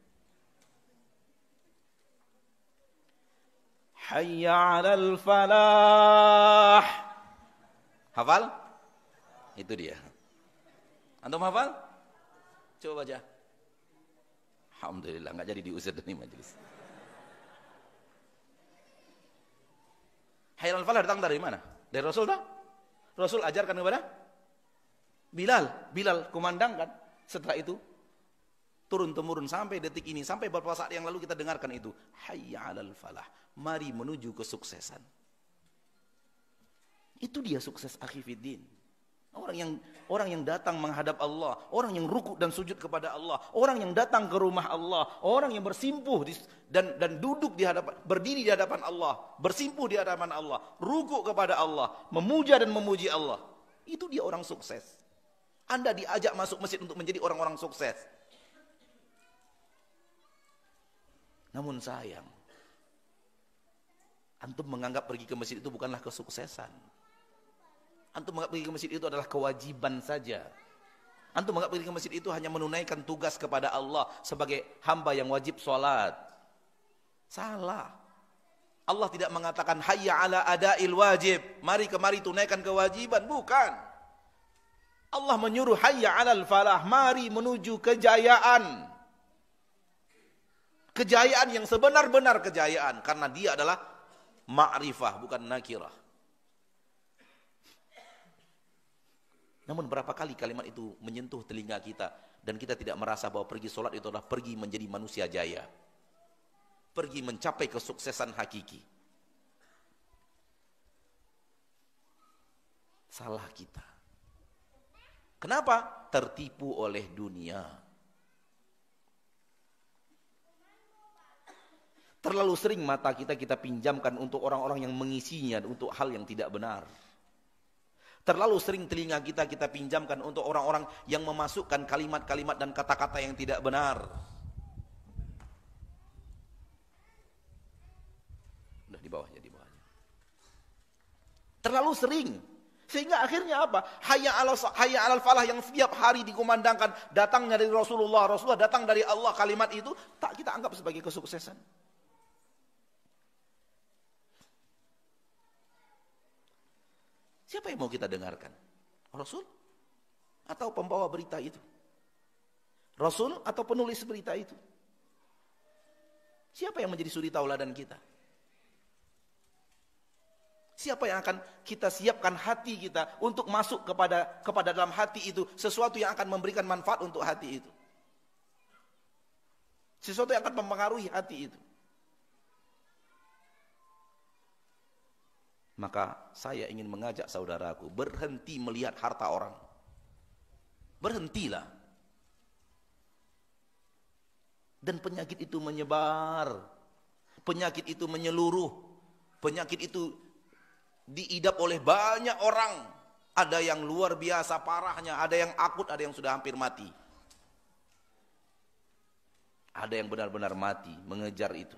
Hayya 'alal falah. Hafal? Itu dia. Antum hafal? Coba baca. Alhamdulillah enggak jadi diusir dari majelis. Hayya 'alal falah datang dari mana? Dari Rasul dah? Rasul ajarkan kepada Bilal kumandangkan. Setelah itu turun-temurun sampai detik ini, sampai beberapa saat yang lalu kita dengarkan itu. Hayya 'alal falah. Mari menuju kesuksesan. Itu dia sukses akhi fiddin. Orang yang datang menghadap Allah, orang yang rukuk dan sujud kepada Allah, orang yang datang ke rumah Allah, orang yang bersimpuh dan duduk di hadapan, berdiri di hadapan Allah, bersimpuh di hadapan Allah, rukuk kepada Allah, memuja dan memuji Allah. Itu dia orang sukses. Anda diajak masuk masjid untuk menjadi orang-orang sukses. Namun sayang, antum menganggap pergi ke masjid itu bukanlah kesuksesan. Antum menganggap pergi ke masjid itu adalah kewajiban saja. Antum menganggap pergi ke masjid itu hanya menunaikan tugas kepada Allah sebagai hamba yang wajib sholat. Salah. Allah tidak mengatakan hayya ala ada'il wajib. Mari kemari tunaikan kewajiban. Bukan. Allah menyuruh hayya 'alal falah, mari menuju kejayaan. Kejayaan yang sebenar-benar kejayaan, karena dia adalah ma'rifah bukan nakirah. Namun berapa kali kalimat itu menyentuh telinga kita dan kita tidak merasa bahwa pergi sholat itu adalah pergi menjadi manusia jaya. Pergi mencapai kesuksesan hakiki. Salah kita. Kenapa? Tertipu oleh dunia. Terlalu sering mata kita pinjamkan untuk orang-orang yang mengisinya untuk hal yang tidak benar. Terlalu sering telinga kita pinjamkan untuk orang-orang yang memasukkan kalimat-kalimat dan kata-kata yang tidak benar. Udah di bawahnya. Terlalu sering. Sehingga akhirnya apa? Hayya 'alal falah yang setiap hari dikumandangkan datangnya dari Rasulullah datang dari Allah, kalimat itu tak kita anggap sebagai kesuksesan. Siapa yang mau kita dengarkan? Rasul atau pembawa berita itu? Rasul atau penulis berita itu? Siapa yang menjadi suri tauladan kita? Siapa yang akan kita siapkan hati kita untuk masuk kepada dalam hati itu sesuatu yang akan memberikan manfaat untuk hati itu? Sesuatu yang akan mempengaruhi hati itu. Maka saya ingin mengajak saudaraku, berhenti melihat harta orang. Berhentilah. Dan penyakit itu menyebar. Penyakit itu menyeluruh. Penyakit itu diidap oleh banyak orang. Ada yang luar biasa parahnya, ada yang akut, ada yang sudah hampir mati. Ada yang benar-benar mati mengejar itu.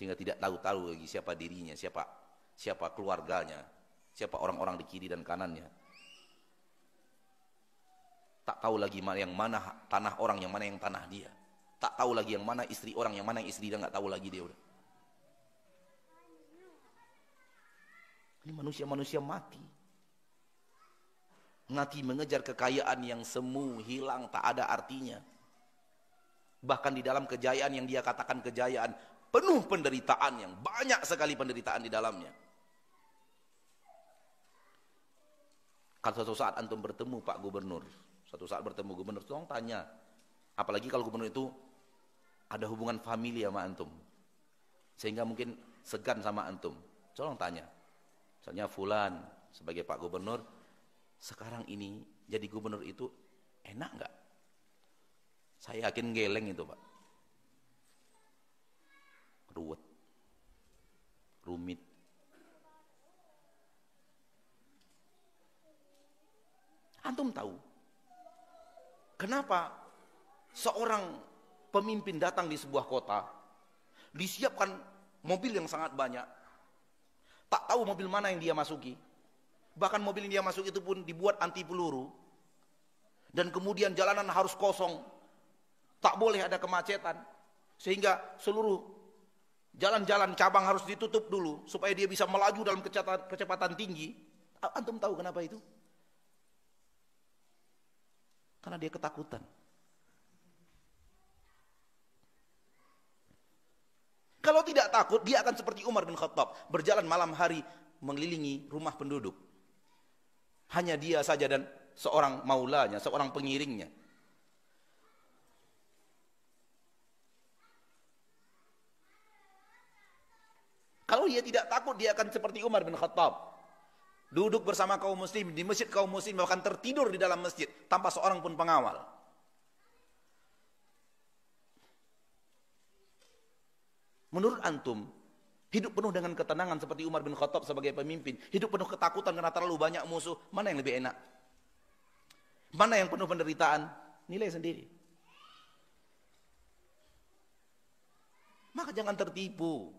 Sehingga tidak tahu lagi siapa dirinya, siapa keluarganya, siapa orang-orang di kiri dan kanannya. Tak tahu lagi yang mana tanah orang, yang mana yang tanah dia. Tak tahu lagi yang mana istri orang, yang mana yang istri dia, nggak tahu lagi dia udah. Ini manusia-manusia mati. Mati mengejar kekayaan yang semu, hilang, tak ada artinya. Bahkan di dalam kejayaan yang dia katakan kejayaan, penuh penderitaan, yang banyak sekali penderitaan di dalamnya. Kalau suatu saat antum bertemu Pak Gubernur, tolong tanya, Apalagi kalau gubernur itu ada hubungan famili sama antum, sehingga mungkin segan sama antum. Tolong tanya, misalnya fulan sebagai Pak Gubernur, sekarang ini jadi gubernur itu enak nggak? Saya yakin geleng itu Pak, ruwet, rumit. Antum tahu kenapa seorang pemimpin datang di sebuah kota, disiapkan mobil yang sangat banyak, tak tahu mobil mana yang dia masuki, bahkan mobil yang dia masuk itu pun dibuat anti peluru, dan kemudian jalanan harus kosong, tak boleh ada kemacetan, sehingga seluruh jalan-jalan cabang harus ditutup dulu supaya dia bisa melaju dalam kecepatan tinggi. Antum tahu kenapa itu? Karena dia ketakutan. Kalau tidak takut, dia akan seperti Umar bin Khattab, berjalan malam hari mengelilingi rumah penduduk. Hanya dia saja dan seorang maulanya, seorang pengiringnya. Kalau dia tidak takut, dia akan seperti Umar bin Khattab, duduk bersama kaum muslim di masjid kaum muslim, bahkan tertidur di dalam masjid tanpa seorang pun pengawal. Menurut antum, hidup penuh dengan ketenangan seperti Umar bin Khattab sebagai pemimpin, hidup penuh ketakutan karena terlalu banyak musuh, mana yang lebih enak? Mana yang penuh penderitaan? Nilai sendiri. Maka jangan tertipu.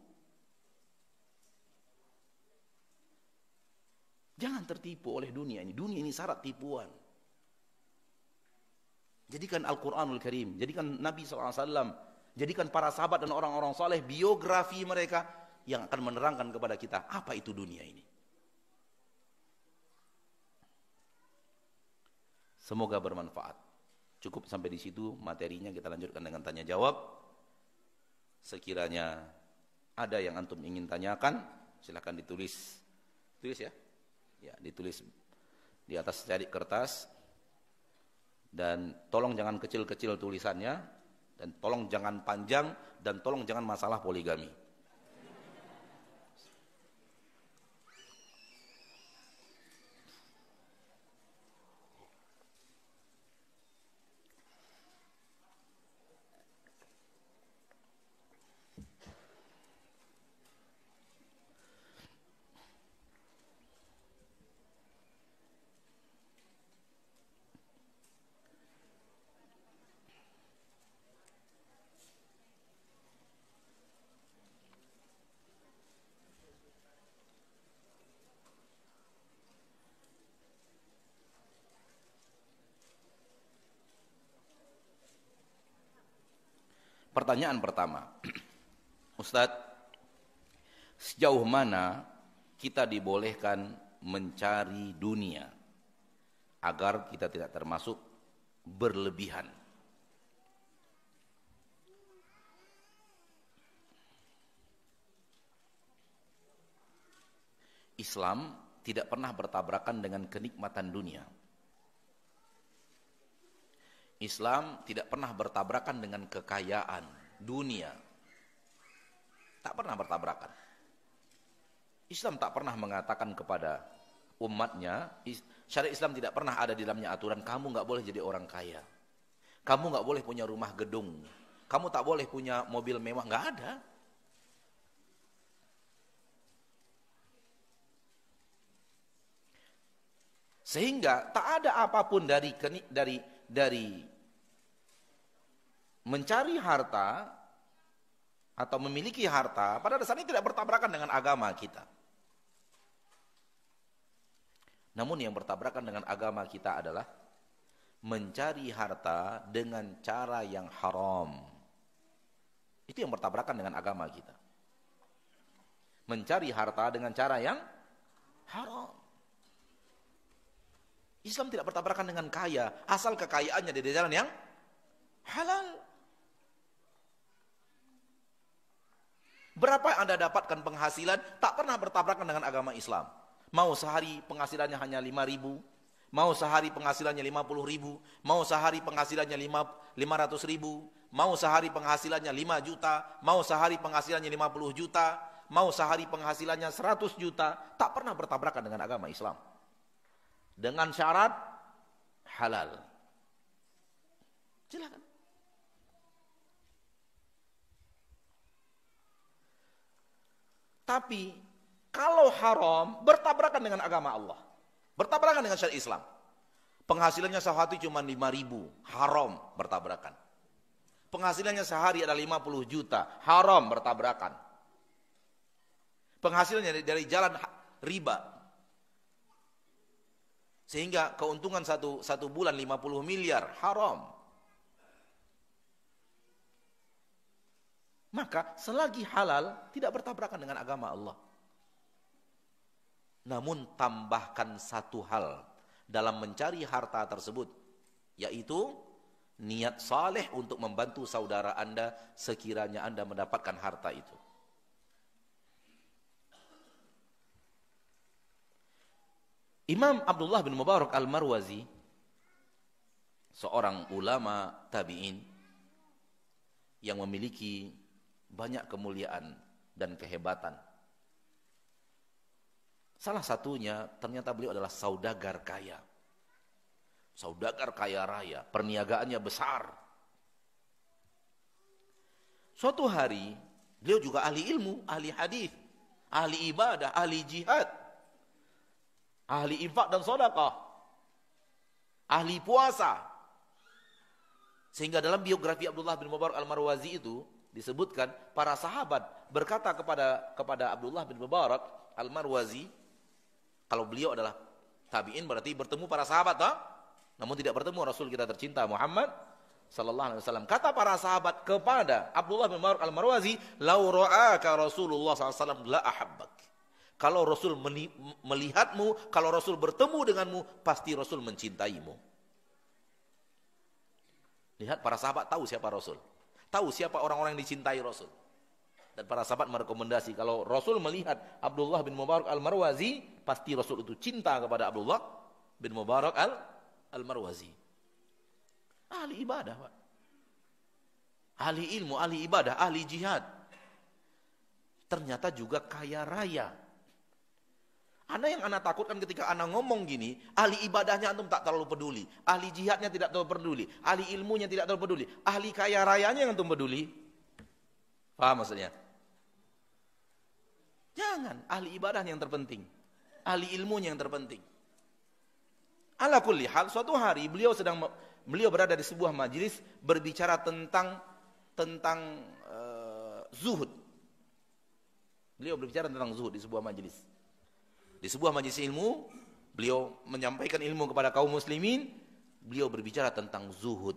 Jangan tertipu oleh dunia ini. Dunia ini syarat tipuan. Jadikan Al-Quranul Karim, jadikan Nabi SAW, jadikan para sahabat dan orang-orang soleh biografi mereka yang akan menerangkan kepada kita apa itu dunia ini. Semoga bermanfaat. Cukup sampai di situ materinya, kita lanjutkan dengan tanya jawab. Sekiranya ada yang antum ingin tanyakan, silakan ditulis. Tulis ya. Ya, ditulis di atas secari kertas. Dan tolong jangan kecil-kecil tulisannya, dan tolong jangan panjang, dan tolong jangan masalah poligami. Pertanyaan pertama, Ustadz, sejauh mana kita dibolehkan mencari dunia agar kita tidak termasuk berlebihan? Islam tidak pernah bertabrakan dengan kenikmatan dunia. Islam tidak pernah bertabrakan dengan kekayaan dunia. Tak pernah bertabrakan. Islam tak pernah mengatakan kepada umatnya, syariat Islam tidak pernah ada di dalamnya aturan kamu nggak boleh jadi orang kaya, kamu nggak boleh punya rumah gedung, kamu tak boleh punya mobil mewah, nggak ada. Sehingga tak ada apapun dari mencari harta atau memiliki harta pada dasarnya tidak bertabrakan dengan agama kita. Namun yang bertabrakan dengan agama kita adalah mencari harta dengan cara yang haram. Itu yang bertabrakan dengan agama kita. Mencari harta dengan cara yang haram. Islam tidak bertabrakan dengan kaya, asal kekayaannya di jalan yang halal. Berapa yang Anda dapatkan penghasilan tak pernah bertabrakan dengan agama Islam. Mau sehari penghasilannya hanya 5.000, mau sehari penghasilannya 50 ribu, mau sehari penghasilannya 500 ribu, mau sehari penghasilannya 5 juta, mau sehari penghasilannya 50 juta, mau sehari penghasilannya 100 juta, tak pernah bertabrakan dengan agama Islam. Dengan syarat halal. Silakan. Tapi kalau haram bertabrakan dengan agama Allah, bertabrakan dengan syariat Islam. Penghasilannya sehari cuma 5 ribu, haram, bertabrakan. Penghasilannya sehari ada 50 juta, haram, bertabrakan. Penghasilannya dari jalan riba, sehingga keuntungan satu bulan 50 miliar, haram. Maka selagi halal tidak bertabrakan dengan agama Allah. Namun tambahkan satu hal dalam mencari harta tersebut, yaitu niat saleh untuk membantu saudara Anda sekiranya Anda mendapatkan harta itu. Imam Abdullah bin Mubarak Al-Marwazi, seorang ulama tabi'in yang memiliki banyak kemuliaan dan kehebatan. Salah satunya ternyata beliau adalah saudagar kaya. Saudagar kaya raya, perniagaannya besar. Suatu hari beliau juga ahli ilmu, ahli hadis, ahli ibadah, ahli jihad, ahli infak dan sedekah, ahli puasa. Sehingga dalam biografi Abdullah bin Mubarak Al-Marwazi itu disebutkan para sahabat berkata kepada Abdullah bin Mubarak Al-Marwazi, kalau beliau adalah tabi'in berarti bertemu para sahabat, toh? Namun tidak bertemu Rasul kita tercinta Muhammad sallallahu alaihi wasallam. Kata para sahabat kepada Abdullah bin Mubarak Al-Marwazi, "Lau ra'aka Rasulullah sallallahu alaihi wasallam la ahabbak." Kalau Rasul melihatmu, kalau Rasul bertemu denganmu, pasti Rasul mencintaimu. Lihat, para sahabat tahu siapa Rasul. Tahu siapa orang-orang yang dicintai Rasul. Dan para sahabat merekomendasi kalau Rasul melihat Abdullah bin Mubarak Al-Marwazi, pasti Rasul itu cinta kepada Abdullah bin Mubarak Al-Marwazi. Ahli ibadah, Pak. Ahli ilmu, ahli ibadah, ahli jihad. Ternyata juga kaya raya. Yang Anda takutkan ketika Anda ngomong gini, ahli ibadahnya antum tak terlalu peduli, ahli jihadnya tidak terlalu peduli, ahli ilmunya tidak terlalu peduli, ahli kaya rayanya yang antum peduli. Paham maksudnya? Jangan, ahli ibadahnya yang terpenting, ahli ilmunya yang terpenting. Ala kulli hal, suatu hari beliau berada di sebuah majelis berbicara tentang zuhud. Beliau berbicara tentang zuhud di sebuah majelis. Di sebuah majelis ilmu, beliau menyampaikan ilmu kepada kaum muslimin, beliau berbicara tentang zuhud.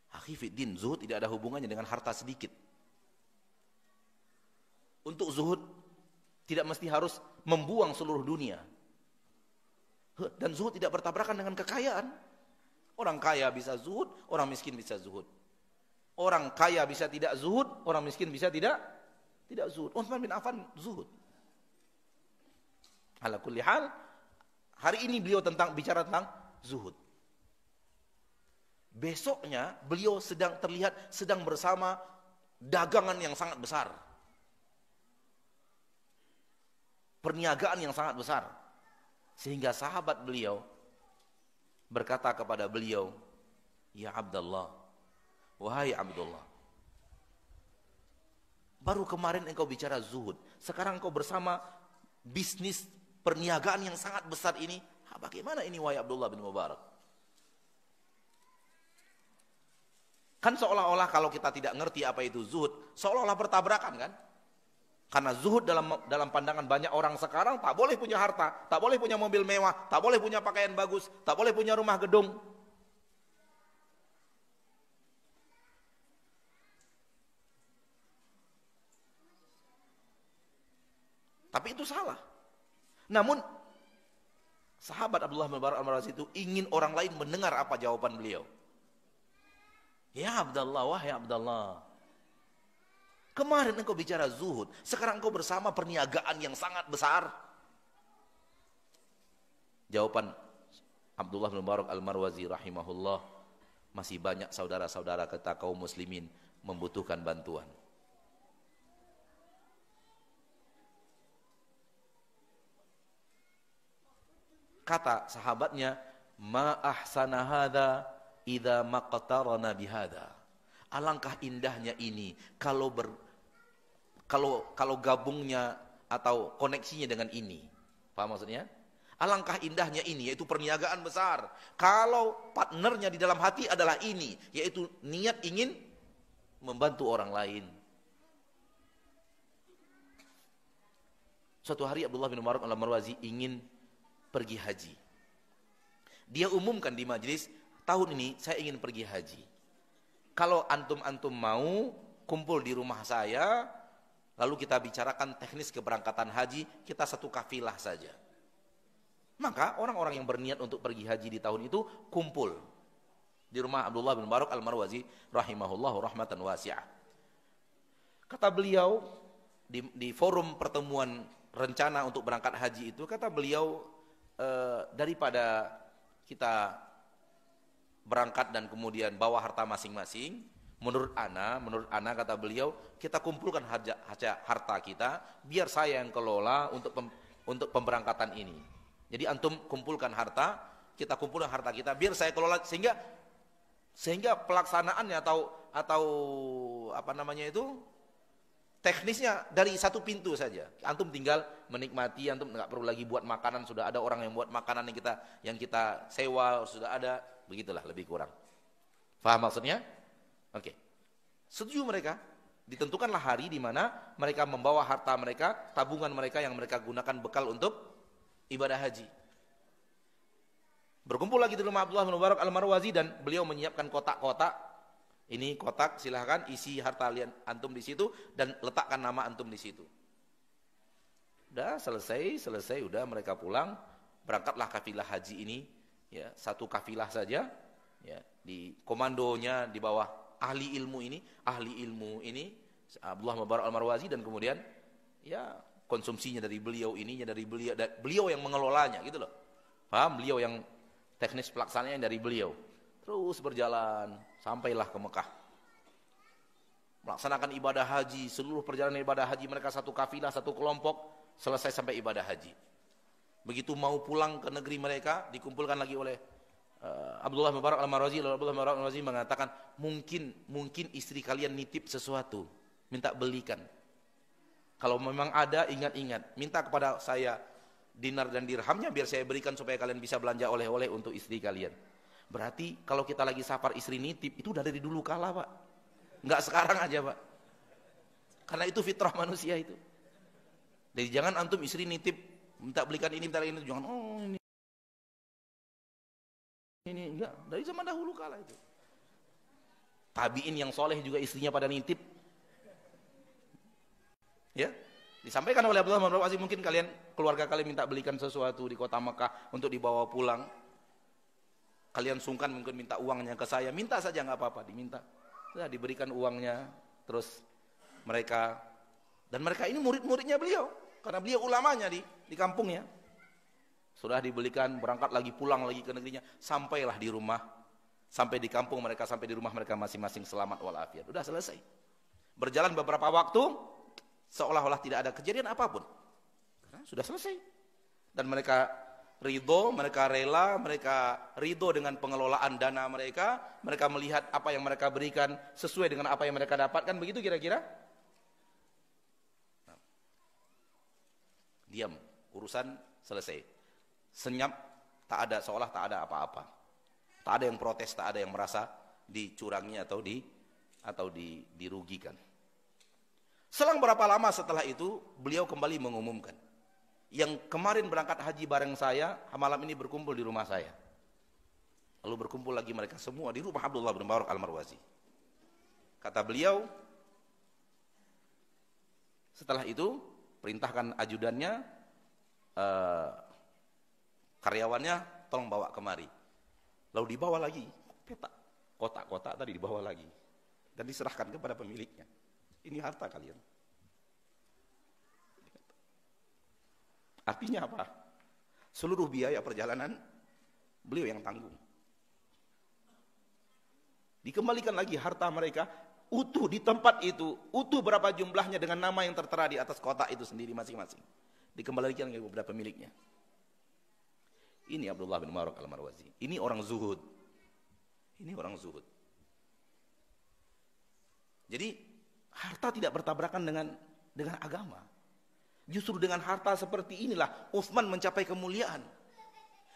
Akhifiddin, zuhud tidak ada hubungannya dengan harta sedikit. Untuk zuhud tidak mesti harus membuang seluruh dunia. Dan zuhud tidak bertabrakan dengan kekayaan. Orang kaya bisa zuhud, orang miskin bisa zuhud. Orang kaya bisa tidak zuhud, orang miskin bisa tidak zuhud. Utsman bin Affan zuhud. Ala kulli hal, hari ini beliau bicara tentang zuhud. Besoknya beliau terlihat sedang bersama dagangan yang sangat besar. Perniagaan yang sangat besar. Sehingga sahabat beliau berkata kepada beliau, "Ya Abdullah, wahai Abdullah, baru kemarin engkau bicara zuhud, sekarang engkau bersama bisnis perniagaan yang sangat besar ini, bagaimana ini wahai Abdullah bin Mubarak?" Kan seolah-olah kalau kita tidak ngerti apa itu zuhud, seolah-olah bertabrakan kan? Karena zuhud dalam pandangan banyak orang sekarang tak boleh punya harta, tak boleh punya mobil mewah, tak boleh punya pakaian bagus, tak boleh punya rumah gedung. Tapi itu salah. Namun sahabat Abdullah bin Mubarak Al-Marwazi itu ingin orang lain mendengar apa jawaban beliau. "Ya Abdullah, wahai Abdullah, kemarin engkau bicara zuhud, sekarang engkau bersama perniagaan yang sangat besar. Jawaban Abdullah bin Mubarak Al-Marwazi rahimahullah, masih banyak saudara-saudara kita kaum muslimin membutuhkan bantuan. Kata sahabatnya, ma ahsana hadza idza maqtarana bihadza. Alangkah indahnya ini kalau gabungnya atau koneksinya dengan ini. Paham maksudnya? Alangkah indahnya ini, yaitu perniagaan besar. Kalau partnernya di dalam hati adalah ini, yaitu niat ingin membantu orang lain. Suatu hari Abdullah bin Mubarak Al-Marwazi ingin pergi haji. Dia umumkan di majelis, tahun ini saya ingin pergi haji. Kalau antum-antum mau kumpul di rumah saya, lalu kita bicarakan teknis keberangkatan haji, kita satu kafilah saja. Maka orang-orang yang berniat untuk pergi haji di tahun itu kumpul di rumah Abdullah bin Mubarak Al-Marwazi rahimahullahu rahmatan wasi'ah. Kata beliau di forum pertemuan rencana untuk berangkat haji itu, kata beliau, daripada kita berangkat dan kemudian bawa harta masing-masing, menurut ana kata beliau, kita kumpulkan harta kita, biar saya yang kelola untuk pemberangkatan ini. Jadi antum kumpulkan harta, kita kumpulkan harta kita, biar saya kelola, sehingga pelaksanaannya atau apa namanya itu, teknisnya dari satu pintu saja. Antum tinggal menikmati, antum nggak perlu lagi buat makanan, sudah ada orang yang buat makanan yang kita sewa, sudah ada, begitulah lebih kurang. Paham maksudnya? Oke. Setuju mereka. Ditentukanlah hari di mana mereka membawa harta mereka, tabungan mereka yang mereka gunakan bekal untuk ibadah haji. Berkumpul lagi di rumah Abdullah bin Mubarak Al-Marwazi dan beliau menyiapkan kotak-kotak. Ini kotak, silahkan isi harta antum di situ dan letakkan nama antum di situ. Udah selesai, udah mereka pulang, berangkatlah kafilah haji ini, ya, satu kafilah saja, ya, di komandonya di bawah ahli ilmu ini Abdullah bin Mubarak Al-Marwazi, dan kemudian ya konsumsinya dari beliau, beliau yang mengelolanya gitu loh. Paham? Beliau yang teknis pelaksanaannya dari beliau. Terus berjalan sampailah ke Mekah. Melaksanakan ibadah haji, seluruh perjalanan ibadah haji mereka satu kafilah, satu kelompok, selesai sampai ibadah haji. Begitu mau pulang ke negeri mereka, dikumpulkan lagi oleh Abdullah bin Mubarak Al-Marwazi. Abdullah bin Mubarak Al-Marwazi mengatakan, mungkin istri kalian nitip sesuatu, minta belikan. Kalau memang ada, ingat-ingat, minta kepada saya dinar dan dirhamnya biar saya berikan supaya kalian bisa belanja oleh-oleh untuk istri kalian. Berarti kalau kita lagi safar istri nitip, itu udah dari dulu kala, Pak. Enggak sekarang aja, Pak. Karena itu fitrah manusia itu. Jadi jangan antum istri nitip, minta belikan ini, minta ini, jangan, oh ini enggak, dari zaman dahulu kala itu. Tabiin yang soleh juga istrinya pada nitip. Ya, disampaikan oleh Abdullah bin Mubarak, mungkin keluarga kalian minta belikan sesuatu di kota Mekah untuk dibawa pulang. Kalian sungkan mungkin minta uangnya ke saya, minta saja nggak apa-apa, diminta. Sudah diberikan uangnya, terus mereka ini murid-muridnya beliau, karena beliau ulamanya di kampungnya. Sudah dibelikan, berangkat lagi, pulang lagi ke negerinya, sampailah di rumah, sampai di kampung mereka, sampai di rumah mereka masing-masing selamat walafiat. Sudah selesai. Berjalan beberapa waktu, seolah-olah tidak ada kejadian apapun. Karena sudah selesai. Dan mereka ridho, mereka rela, mereka ridho dengan pengelolaan dana mereka melihat apa yang mereka berikan sesuai dengan apa yang mereka dapatkan, begitu kira-kira. Nah, diam, urusan selesai. Senyap, tak ada, seolah tak ada apa-apa. Tak ada yang protes, tak ada yang merasa dicurangi atau dirugikan. Selang berapa lama setelah itu, beliau kembali mengumumkan, yang kemarin berangkat haji bareng saya, malam ini berkumpul di rumah saya. Lalu berkumpul lagi mereka semua di rumah Abdullah bin Mubarak Al-Marwazi. Kata beliau, setelah itu perintahkan ajudannya, karyawannya, tolong bawa kemari. Lalu dibawa lagi peta, kotak-kotak tadi dibawa lagi dan diserahkan kepada pemiliknya. Ini harta kalian. Artinya apa? Seluruh biaya perjalanan beliau yang tanggung. Dikembalikan lagi harta mereka utuh di tempat itu, utuh berapa jumlahnya dengan nama yang tertera di atas kotak itu sendiri masing-masing. Dikembalikan lagi kepada pemiliknya. Ini Abdullah bin Mubarak al-Marwazi. Ini orang zuhud. Ini orang zuhud. Jadi harta tidak bertabrakan dengan agama. Justru dengan harta seperti inilah Utsman mencapai kemuliaan.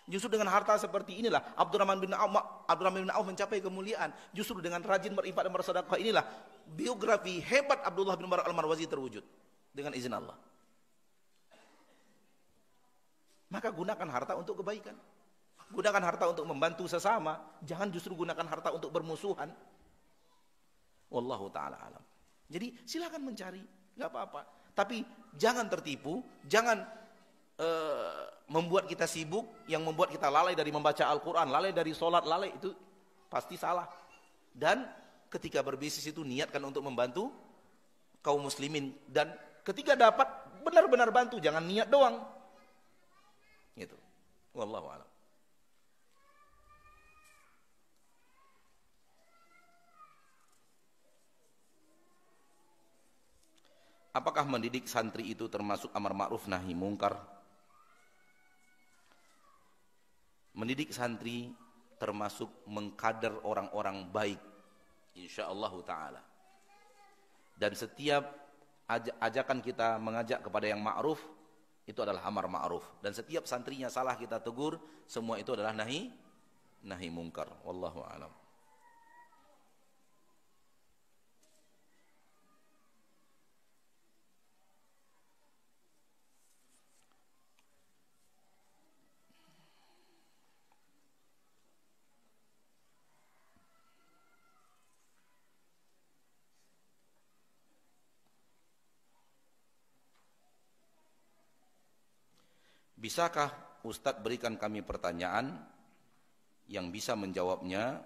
Justru dengan harta seperti inilah Abdurrahman bin Auf mencapai kemuliaan. Justru dengan rajin berinfak dan bersedekah inilah biografi hebat Abdullah bin Mubarak al-Marwazi terwujud dengan izin Allah. Maka gunakan harta untuk kebaikan. Gunakan harta untuk membantu sesama, jangan justru gunakan harta untuk bermusuhan. Wallahu taala alam. Jadi silakan mencari, nggak apa-apa. Tapi jangan tertipu, jangan membuat kita sibuk, yang membuat kita lalai dari membaca Al-Quran, lalai dari sholat, lalai itu pasti salah. Dan ketika berbisnis itu niatkan untuk membantu kaum muslimin, dan ketika dapat benar-benar bantu, jangan niat doang. Gitu. Wallahu a'lam. Apakah mendidik santri itu termasuk amar ma'ruf nahi mungkar? Mendidik santri termasuk mengkader orang-orang baik, insyaallah ta'ala. Dan setiap ajakan kita mengajak kepada yang ma'ruf, itu adalah amar ma'ruf. Dan setiap santrinya salah kita tegur, semua itu adalah nahi mungkar. Wallahu a'lam. Bisakah Ustadz berikan kami pertanyaan yang bisa menjawabnya,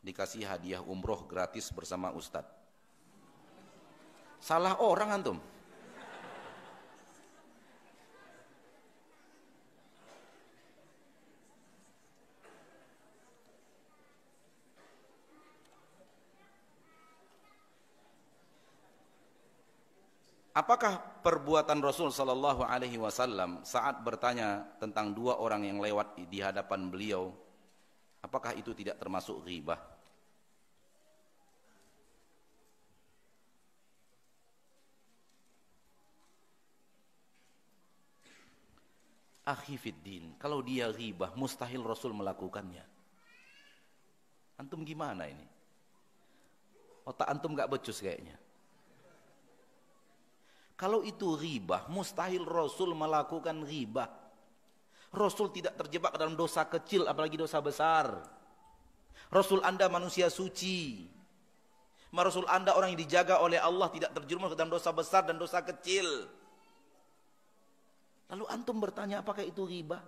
dikasih hadiah umroh gratis bersama Ustadz? Salah orang antum. Apakah perbuatan Rasul sallallahu alaihi wasallam saat bertanya tentang dua orang yang lewat di hadapan beliau, apakah itu tidak termasuk ghibah? Akhi fiddin, kalau dia ghibah mustahil Rasul melakukannya. Antum gimana ini? Otak antum gak becus kayaknya. Kalau itu ghibah, mustahil Rasul melakukan ghibah. Rasul tidak terjebak dalam dosa kecil, apalagi dosa besar. Rasul Anda manusia suci. Rasul Anda orang yang dijaga oleh Allah, tidak terjerumus dalam dosa besar dan dosa kecil. Lalu antum bertanya apakah itu ghibah?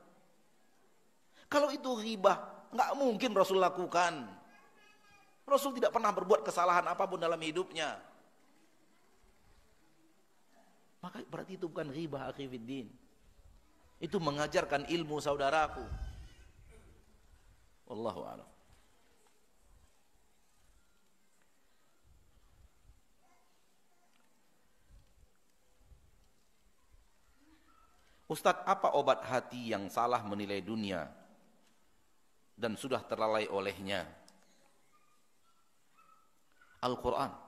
Kalau itu ghibah, nggak mungkin Rasul lakukan. Rasul tidak pernah berbuat kesalahan apapun dalam hidupnya. Maka berarti itu bukan ghibah, akhi fiddin. Itu mengajarkan ilmu saudaraku. Wallahu a'lam. Ustadz, apa obat hati yang salah menilai dunia dan sudah terlalai olehnya? Al-Quran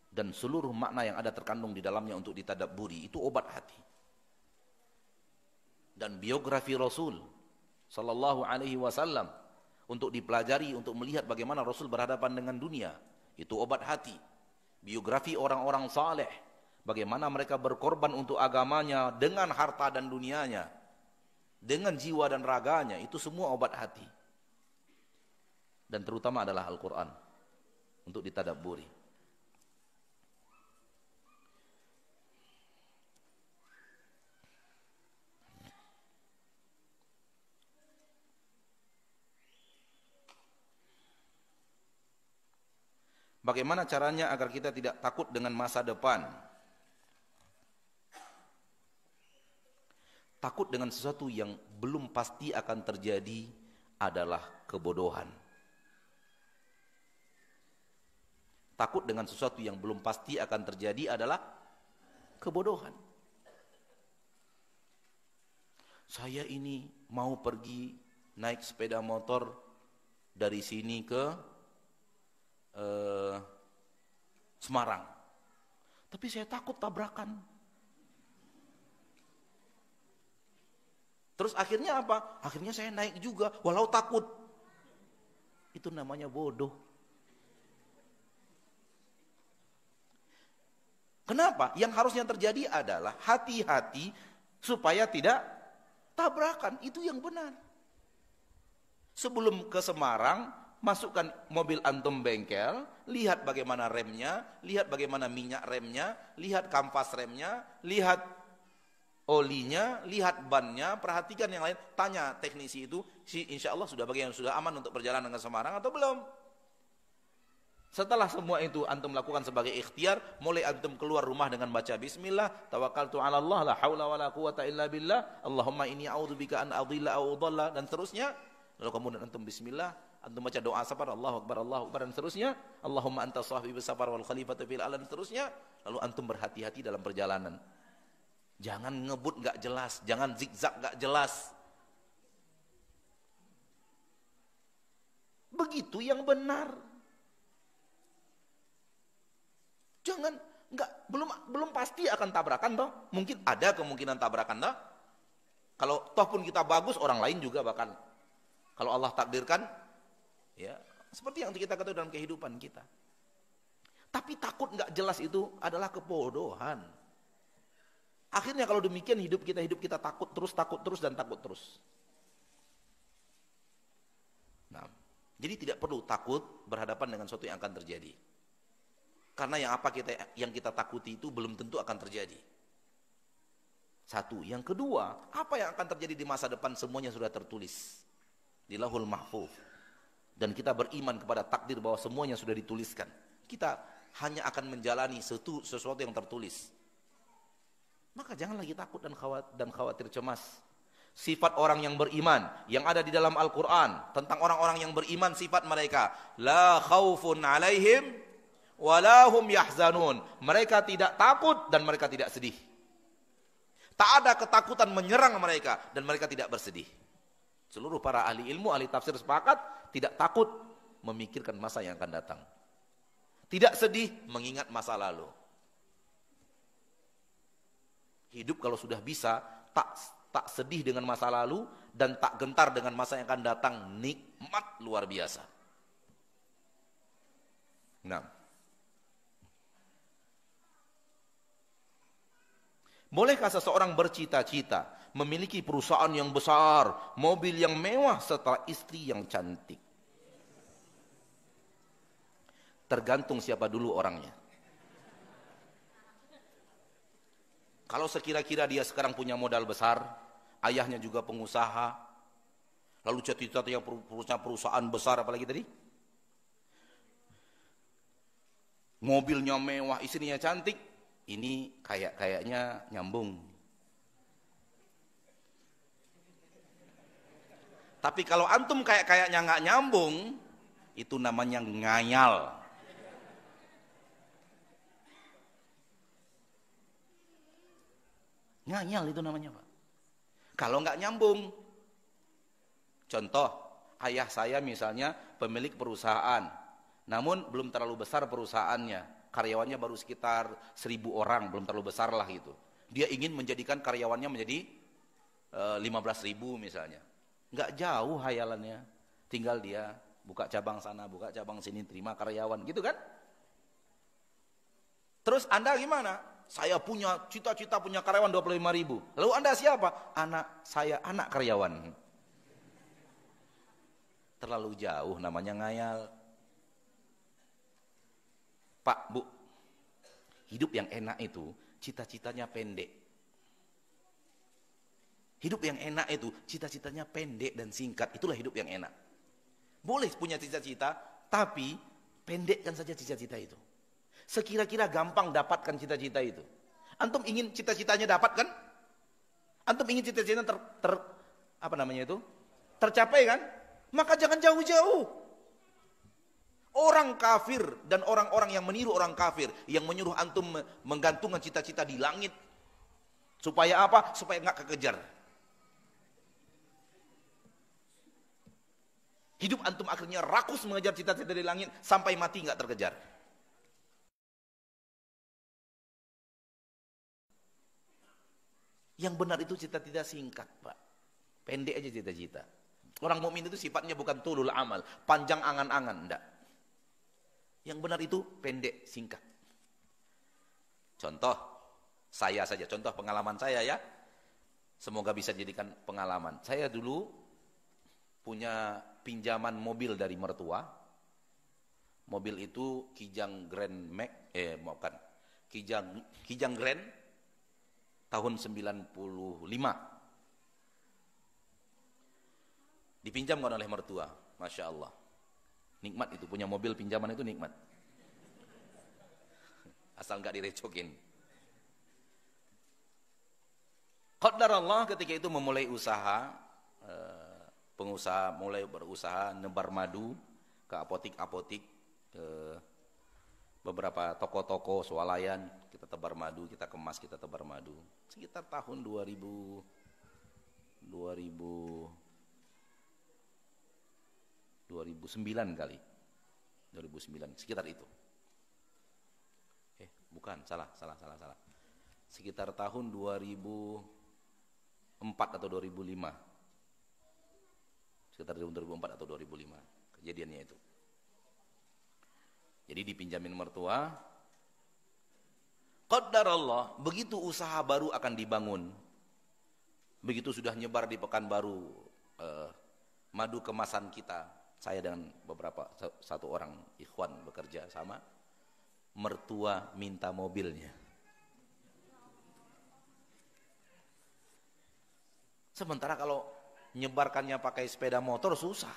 dan seluruh makna yang ada terkandung di dalamnya untuk ditadabburi, itu obat hati. Dan biografi Rasul sallallahu alaihi wasallam untuk dipelajari, untuk melihat bagaimana Rasul berhadapan dengan dunia, itu obat hati. Biografi orang-orang saleh, bagaimana mereka berkorban untuk agamanya dengan harta dan dunianya, dengan jiwa dan raganya, itu semua obat hati. Dan terutama adalah Al-Quran untuk ditadabburi. Bagaimana caranya agar kita tidak takut dengan masa depan? Takut dengan sesuatu yang belum pasti akan terjadi adalah kebodohan. Takut dengan sesuatu yang belum pasti akan terjadi adalah kebodohan. Saya ini mau pergi naik sepeda motor dari sini ke Semarang. Tapi saya takut tabrakan. Terus akhirnya apa? Akhirnya saya naik juga walau takut. Itu namanya bodoh. Kenapa? Yang harusnya terjadi adalah hati-hati supaya tidak tabrakan. Itu yang benar. Sebelum ke Semarang, masukkan mobil antum bengkel, lihat bagaimana remnya, lihat bagaimana minyak remnya, lihat kampas remnya, lihat olinya, lihat bannya, perhatikan yang lain, tanya teknisi itu, insya Allah sudah bagian sudah aman untuk perjalanan ke Semarang atau belum. Setelah semua itu antum lakukan sebagai ikhtiar, mulai antum keluar rumah dengan baca bismillah, tawakkaltu 'ala Allah, la haula wala quwata illa billah, Allahumma inni a'udzubika an adhilla aw udalla, dan seterusnya. Lalu kemudian antum bismillah, antum baca doa safar, Allahu akbar, dan seterusnya. Allahumma anta sahibus safar wal khalifatu fil alam, dan seterusnya. Lalu antum berhati-hati dalam perjalanan. Jangan ngebut enggak jelas, jangan zigzag enggak jelas. Begitu yang benar. Jangan belum pasti akan tabrakan toh. Mungkin ada kemungkinan tabrakan toh. Kalau toh pun kita bagus, orang lain juga bakal. Kalau Allah takdirkan, ya seperti yang kita ketahui dalam kehidupan kita. Tapi takut nggak jelas itu adalah kebodohan. Akhirnya kalau demikian hidup kita takut terus dan takut terus. Nah, jadi tidak perlu takut berhadapan dengan sesuatu yang akan terjadi. Karena yang kita takuti itu belum tentu akan terjadi. Satu, yang kedua, apa yang akan terjadi di masa depan semuanya sudah tertulis di Lauhul Mahfuz. Dan kita beriman kepada takdir bahwa semuanya sudah dituliskan. Kita hanya akan menjalani sesuatu yang tertulis. Maka jangan lagi takut dan khawatir cemas. Sifat orang yang beriman yang ada di dalam Al-Quran tentang orang-orang yang beriman, sifat mereka la khaufun alaihim walahum yahzanun. Mereka tidak takut dan mereka tidak sedih. Tak ada ketakutan menyerang mereka dan mereka tidak bersedih. Seluruh para ahli ilmu, ahli tafsir sepakat tidak takut memikirkan masa yang akan datang. Tidak sedih mengingat masa lalu. Hidup kalau sudah bisa tak sedih dengan masa lalu dan tak gentar dengan masa yang akan datang, nikmat luar biasa. Nah, bolehkah seseorang bercita-cita memiliki perusahaan yang besar, mobil yang mewah, serta istri yang cantik? Tergantung siapa dulu orangnya. Kalau sekira-kira dia sekarang punya modal besar, ayahnya juga pengusaha, lalu cita-citanya punya perusahaan besar, apalagi tadi? Mobilnya mewah, istrinya cantik, ini kayaknya nyambung. Tapi kalau antum kayaknya nggak nyambung, itu namanya ngayal. Ngayal itu namanya, Pak. Kalau nggak nyambung, contoh, ayah saya misalnya pemilik perusahaan, namun belum terlalu besar perusahaannya, karyawannya baru sekitar 1.000 orang, belum terlalu besar lah gitu. Dia ingin menjadikan karyawannya menjadi 15.000 misalnya. Nggak jauh hayalannya, tinggal dia buka cabang sana, buka cabang sini, terima karyawan, gitu kan? Terus Anda gimana? Saya punya cita-cita punya karyawan 25.000. Lalu Anda siapa? Saya anak karyawan. Terlalu jauh, namanya ngayal. Pak, Bu, hidup yang enak itu cita-citanya pendek. Hidup yang enak itu cita-citanya pendek dan singkat. Itulah hidup yang enak. Boleh punya cita-cita, tapi pendekkan saja cita-cita itu. Sekira-kira gampang dapatkan cita-cita itu. Antum ingin cita-citanya dapat kan? Antum ingin cita-cita tercapai kan? Maka jangan jauh-jauh. Orang kafir dan orang-orang yang meniru orang kafir, yang menyuruh antum menggantungkan cita-cita di langit. Supaya apa? Supaya nggak kekejar. Hidup antum akhirnya rakus mengejar cita-cita di langit sampai mati nggak terkejar. Yang benar itu cita-cita singkat, Pak. Pendek aja cita-cita. Orang mukmin itu sifatnya bukan tulul amal, panjang angan-angan, enggak. Yang benar itu pendek, singkat. Contoh saya saja, contoh pengalaman saya ya. Semoga bisa jadikan pengalaman. Saya dulu punya pinjaman mobil dari mertua. Mobil itu Kijang Grand Max, Kijang Grand tahun 95. Dipinjamkan oleh mertua, Masya Allah. Nikmat itu, punya mobil pinjaman itu nikmat. Asal gak direcokin. Qadar Allah ketika itu memulai usaha, pengusaha mulai berusaha nebar madu ke apotik-apotik, ke beberapa toko-toko swalayan, kita tebar madu, kita kemas, kita tebar madu. Sekitar tahun 2009 kali. 2009, sekitar itu. Bukan, salah. Sekitar tahun 2004 atau 2005. Sekitar 2004 atau 2005 kejadiannya itu. Jadi dipinjamin mertua. Qadar Allah, begitu usaha baru akan dibangun, begitu sudah nyebar di Pekanbaru madu kemasan kita, saya dengan beberapa satu orang ikhwan bekerja sama, mertua minta mobilnya. Sementara kalau nyebarkannya pakai sepeda motor susah,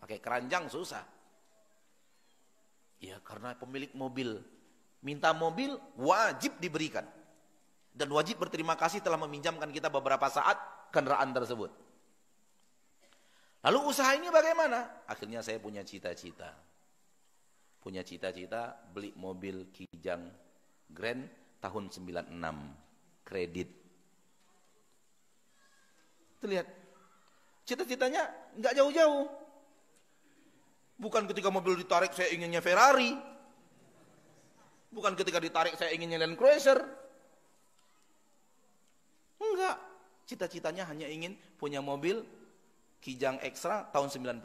pakai keranjang susah. Ya karena pemilik mobil minta mobil, wajib diberikan. Dan wajib berterima kasih telah meminjamkan kita beberapa saat kendaraan tersebut. Lalu usaha ini bagaimana? Akhirnya saya punya cita-cita. Punya cita-cita beli mobil Kijang Grand tahun 96. Kredit. Tuh lihat. Cita-citanya nggak jauh-jauh. Bukan ketika mobil ditarik saya inginnya Ferrari. Bukan ketika ditarik saya inginnya Land Cruiser. Enggak. Cita-citanya hanya ingin punya mobil Kijang Extra tahun 96.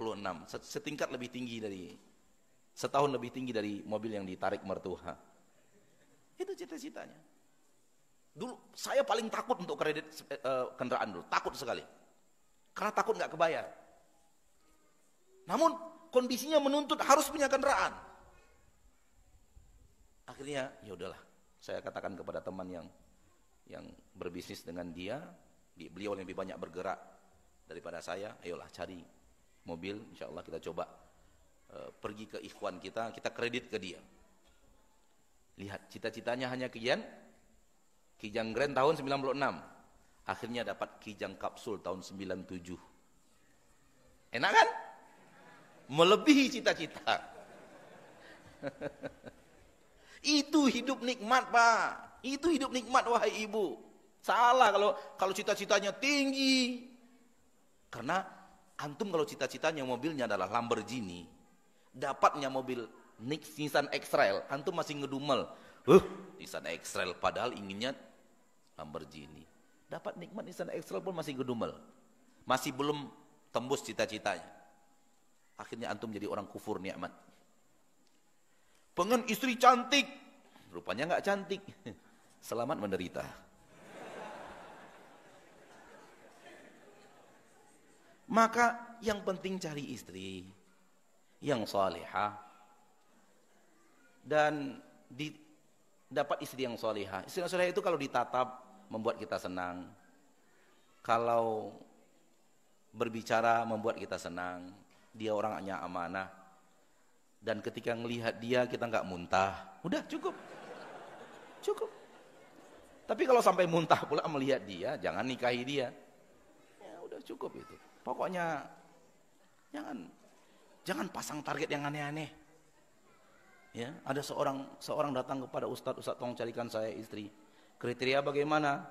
Setingkat lebih tinggi dari, setahun lebih tinggi dari mobil yang ditarik mertua. Itu cita-citanya. Dulu saya paling takut untuk kredit kendaraan dulu. Takut sekali. Karena takut nggak kebayar. Namun kondisinya menuntut harus punya kendaraan. Akhirnya ya udahlah, saya katakan kepada teman yang berbisnis dengan dia, beliau lebih banyak bergerak daripada saya, ayolah cari mobil, insya Allah kita coba pergi ke ikhwan kita kredit ke dia. Lihat, cita-citanya hanya Kijang Grand tahun 96. Akhirnya dapat Kijang Kapsul tahun 97. Enak kan? Melebihi cita-cita. Itu hidup nikmat, Pak. Itu hidup nikmat, wahai ibu. Salah kalau cita-citanya tinggi. Karena antum kalau cita-citanya mobilnya adalah Lamborghini, dapatnya mobil Nissan X-Trail, antum masih ngedumel. Nissan X-Trail padahal inginnya Lamborghini. Dapat nikmat Nissan X-Trail pun masih ngedumel. Masih belum tembus cita-citanya. Akhirnya antum jadi orang kufur nikmat. Pengen istri cantik, rupanya nggak cantik. Selamat menderita. Maka yang penting cari istri yang salihah dan dapat istri yang salihah. Istri yang salihah itu kalau ditatap membuat kita senang. Kalau berbicara membuat kita senang. Dia orangnya amanah. Dan ketika melihat dia kita nggak muntah. Udah cukup. Cukup. Tapi kalau sampai muntah pula melihat dia, jangan nikahi dia. Ya udah cukup itu. Pokoknya jangan pasang target yang aneh-aneh. Ya, ada seorang datang kepada Ustaz, tolong carikan saya istri. Kriteria bagaimana?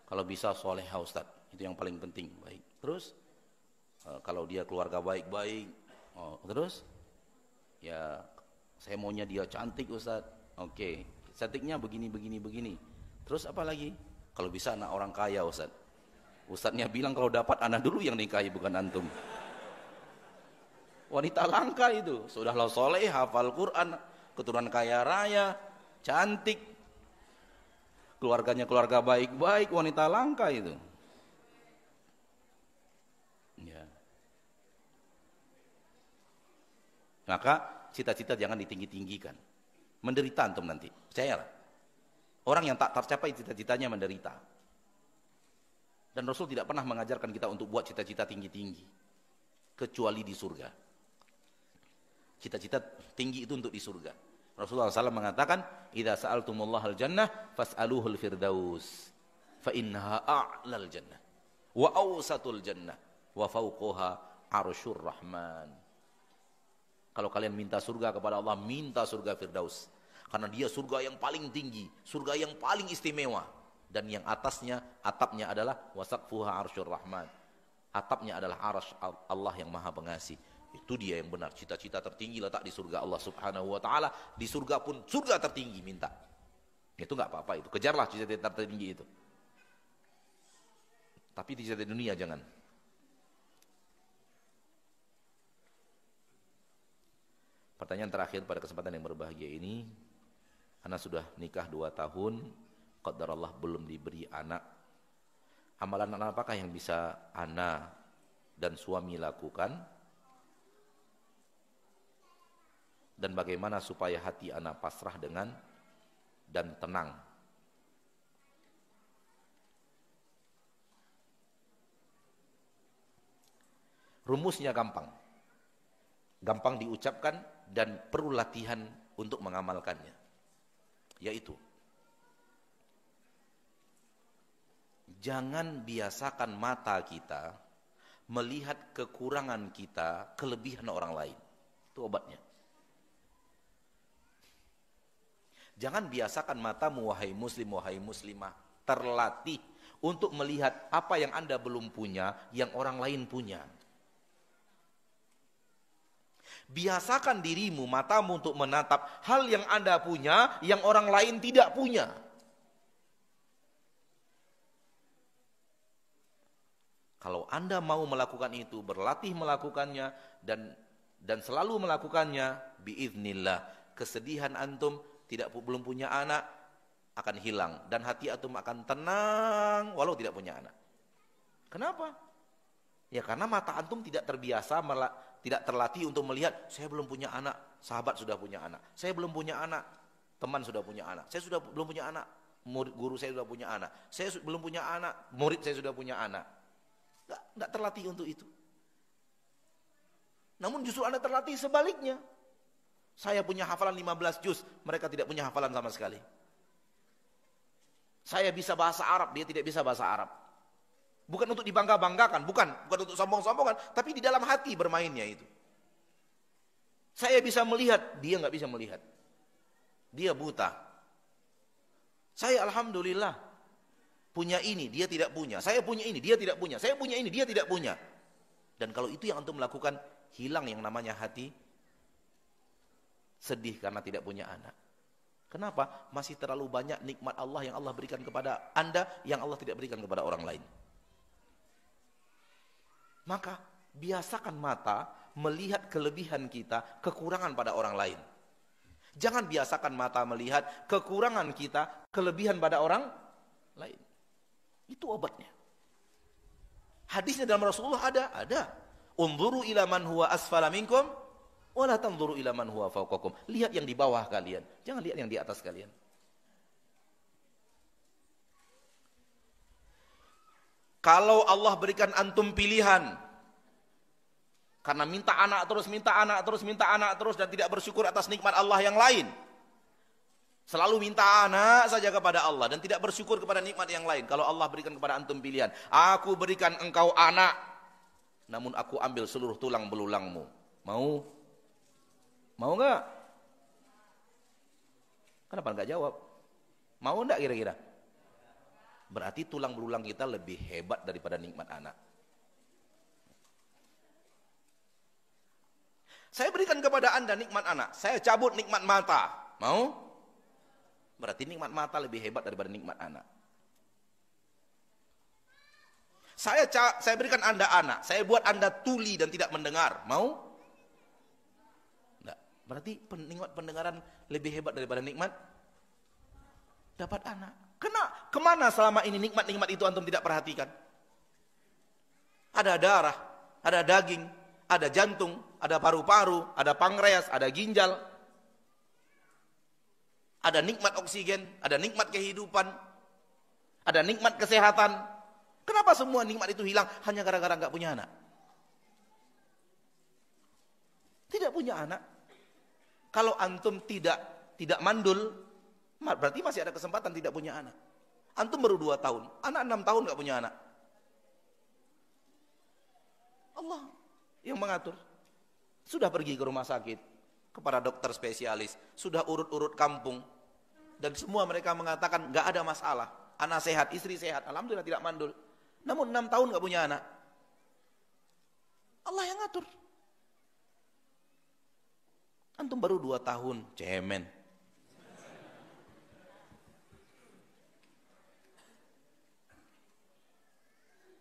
Kalau bisa solehah Ustaz, itu yang paling penting. Baik. Terus kalau dia keluarga baik-baik, terus ya saya maunya dia cantik Ustaz. Oke, cantiknya begini. Terus apa lagi? Kalau bisa anak orang kaya Ustaz. Ustaznya bilang kalau dapat anak dulu yang nikahi bukan antum. Wanita langka itu. Sudahlah soleh, hafal Quran, keturunan kaya raya, cantik. Keluarganya keluarga baik-baik, wanita langka itu. Ya. Maka cita-cita jangan ditinggi-tinggikan. Menderita antum nanti. Percayalah. Orang yang tak tercapai cita-citanya menderita. Dan Rasul tidak pernah mengajarkan kita untuk buat cita-cita tinggi-tinggi. Kecuali di surga. Cita-cita tinggi itu untuk di surga. Rasulullah SAW mengatakan, "Idza sa'altumullahal jannah fas'aluhul firdaus, fa innaha a'lal jannah, wa awsatul jannah, wa fawqaha arsyur rahman." Kalau kalian minta surga kepada Allah, minta surga firdaus. Karena dia surga yang paling tinggi, surga yang paling istimewa. Dan yang atasnya, atapnya adalah wasaqfuha arsyur rahman. Atapnya adalah arsy Allah yang maha pengasih. Itu dia yang benar, cita-cita tertinggi letak di surga Allah subhanahu wa ta'ala. Di surga pun, surga tertinggi minta. Itu gak apa-apa itu, kejarlah cita-cita tertinggi itu. Tapi di cita-cita dunia jangan. Pertanyaan terakhir pada kesempatan yang berbahagia ini, Ana sudah nikah 2 tahun, qadarullah belum diberi anak. Amalan apakah yang bisa Ana dan suami lakukan? Dan bagaimana supaya hati Ana pasrah dengan dan tenang? Rumusnya gampang. Gampang diucapkan dan perlu latihan untuk mengamalkannya. Yaitu, jangan biasakan mata kita melihat kekurangan kita, kelebihan orang lain. Itu obatnya. Jangan biasakan matamu, wahai muslim, wahai muslimah, terlatih untuk melihat apa yang Anda belum punya, yang orang lain punya. Biasakan dirimu, matamu untuk menatap hal yang Anda punya, yang orang lain tidak punya. Kalau Anda mau melakukan itu, berlatih melakukannya, dan selalu melakukannya, biiznillah, kesedihan antum belum punya anak akan hilang, dan hati antum akan tenang walau tidak punya anak. Kenapa? Ya karena mata antum tidak terbiasa, tidak terlatih untuk melihat, saya belum punya anak, sahabat sudah punya anak. Saya belum punya anak, teman sudah punya anak. Saya belum punya anak, guru saya sudah punya anak. Saya belum punya anak, murid saya sudah punya anak. Enggak terlatih untuk itu. Namun justru Anda terlatih sebaliknya. Saya punya hafalan 15 juz, mereka tidak punya hafalan sama sekali. Saya bisa bahasa Arab, dia tidak bisa bahasa Arab. Bukan untuk dibangga-banggakan, bukan untuk sombong-sombongan, tapi di dalam hati bermainnya itu. Saya bisa melihat, dia nggak bisa melihat. Dia buta. Saya alhamdulillah punya ini, dia tidak punya. Saya punya ini, dia tidak punya. Saya punya ini, dia tidak punya. Dan kalau itu yang antum melakukan, hilang yang namanya hati sedih karena tidak punya anak. Kenapa? Masih terlalu banyak nikmat Allah yang Allah berikan kepada Anda yang Allah tidak berikan kepada orang lain. Maka biasakan mata melihat kelebihan kita, kekurangan pada orang lain. Jangan biasakan mata melihat kekurangan kita, kelebihan pada orang lain. Itu obatnya. Hadisnya dalam Rasulullah ada. Unzuru ila man huwa asfala minkum wa la tanzuru ila man huwa fawqakum. Lihat yang di bawah kalian, jangan lihat yang di atas kalian. Kalau Allah berikan antum pilihan, karena minta anak terus dan tidak bersyukur atas nikmat Allah yang lain, Selalu minta anak saja kepada Allah dan tidak bersyukur kepada nikmat yang lain. Kalau Allah berikan kepada antum pilihan, aku berikan engkau anak, namun aku ambil seluruh tulang belulangmu. Mau? Mau enggak? Kenapa enggak jawab? Mau enggak kira-kira? Berarti tulang belulang kita lebih hebat daripada nikmat anak. Saya berikan kepada anda nikmat anak, saya cabut nikmat mata. Mau? Berarti nikmat mata lebih hebat daripada nikmat anak. Saya berikan anda anak, saya buat anda tuli dan tidak mendengar. Mau? Enggak. Berarti nikmat pendengaran lebih hebat daripada nikmat dapat anak. Kemana selama ini nikmat-nikmat itu antum tidak perhatikan? Ada darah, ada daging, ada jantung, ada paru-paru, ada pankreas, ada ginjal. Ada nikmat oksigen, ada nikmat kehidupan, ada nikmat kesehatan. Kenapa semua nikmat itu hilang hanya gara-gara nggak punya anak? Tidak punya anak. Kalau antum tidak mandul, berarti masih ada kesempatan tidak punya anak. Antum baru 2 tahun, anak 6 tahun nggak punya anak. Allah yang mengatur. Sudah pergi ke rumah sakit, kepada dokter spesialis, sudah urut-urut kampung, dan semua mereka mengatakan nggak ada masalah, anak sehat, istri sehat, alhamdulillah tidak mandul. Namun 6 tahun nggak punya anak. Allah yang ngatur. Antum baru 2 tahun, cemen.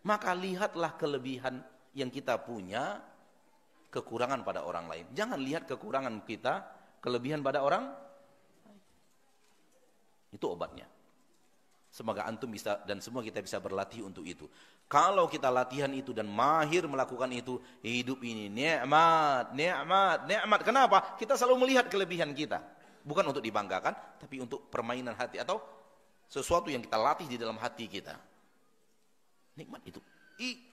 Maka lihatlah kelebihan yang kita punya, kekurangan pada orang lain. Jangan lihat kekurangan kita, kelebihan pada orang. Itu obatnya. Semoga antum bisa dan semua kita bisa berlatih untuk itu. Kalau kita latihan itu dan mahir melakukan itu, hidup ini nikmat, nikmat, nikmat. Kenapa? Kita selalu melihat kelebihan kita. Bukan untuk dibanggakan, tapi untuk permainan hati atau sesuatu yang kita latih di dalam hati kita. Nikmat itu.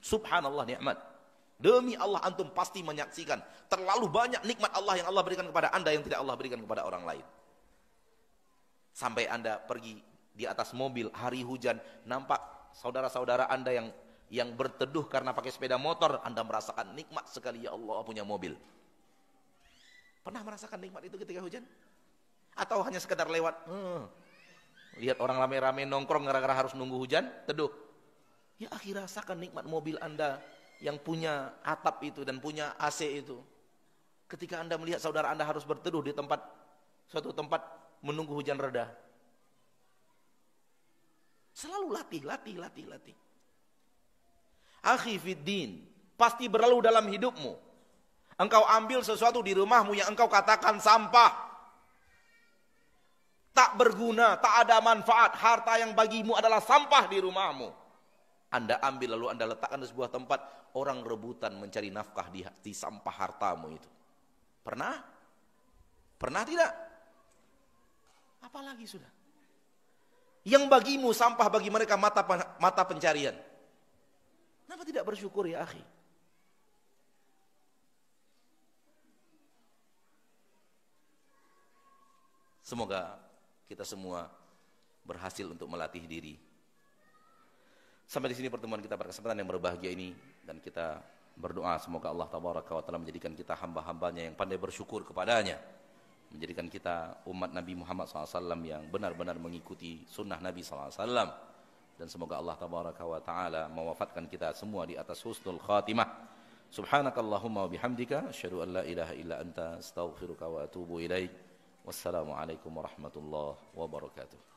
Subhanallah nikmat. Demi Allah antum pasti menyaksikan terlalu banyak nikmat Allah yang Allah berikan kepada anda yang tidak Allah berikan kepada orang lain. Sampai anda pergi di atas mobil hari hujan, nampak saudara-saudara anda yang berteduh karena pakai sepeda motor, anda merasakan nikmat sekali, ya Allah punya mobil. Pernah merasakan nikmat itu ketika hujan? Atau hanya sekedar lewat, lihat orang rame-rame nongkrong gara-gara harus nunggu hujan, teduh. Ya akhi, rasakan nikmat mobil anda yang punya atap itu dan punya AC itu. Ketika anda melihat saudara anda harus berteduh di suatu tempat menunggu hujan reda. Selalu latih. Akhi fiddin, pasti berlalu dalam hidupmu. Engkau ambil sesuatu di rumahmu yang engkau katakan sampah, tak berguna, tak ada manfaat, harta yang bagimu adalah sampah di rumahmu. Anda ambil lalu anda letakkan di sebuah tempat, orang rebutan mencari nafkah di sampah hartamu itu. Pernah? Pernah tidak? Apalagi sudah. Yang bagimu sampah, bagi mereka mata pencarian. Kenapa tidak bersyukur ya akhi? Semoga kita semua berhasil untuk melatih diri. Sampai di sini pertemuan kita pada kesempatan yang berbahagia ini, dan kita berdoa semoga Allah tabaraka wa taala menjadikan kita hamba-hambanya yang pandai bersyukur kepadanya, menjadikan kita umat Nabi Muhammad SAW yang benar-benar mengikuti sunnah Nabi SAW, dan semoga Allah tabaraka wa taala mewafatkan kita semua di atas husnul khatimah. Subhanakallahumma wa bihamdika asyhadu an la ilaha illa anta astaghfiruka wa atubu ilaik. Wassalamualaikum warahmatullahi wabarakatuh.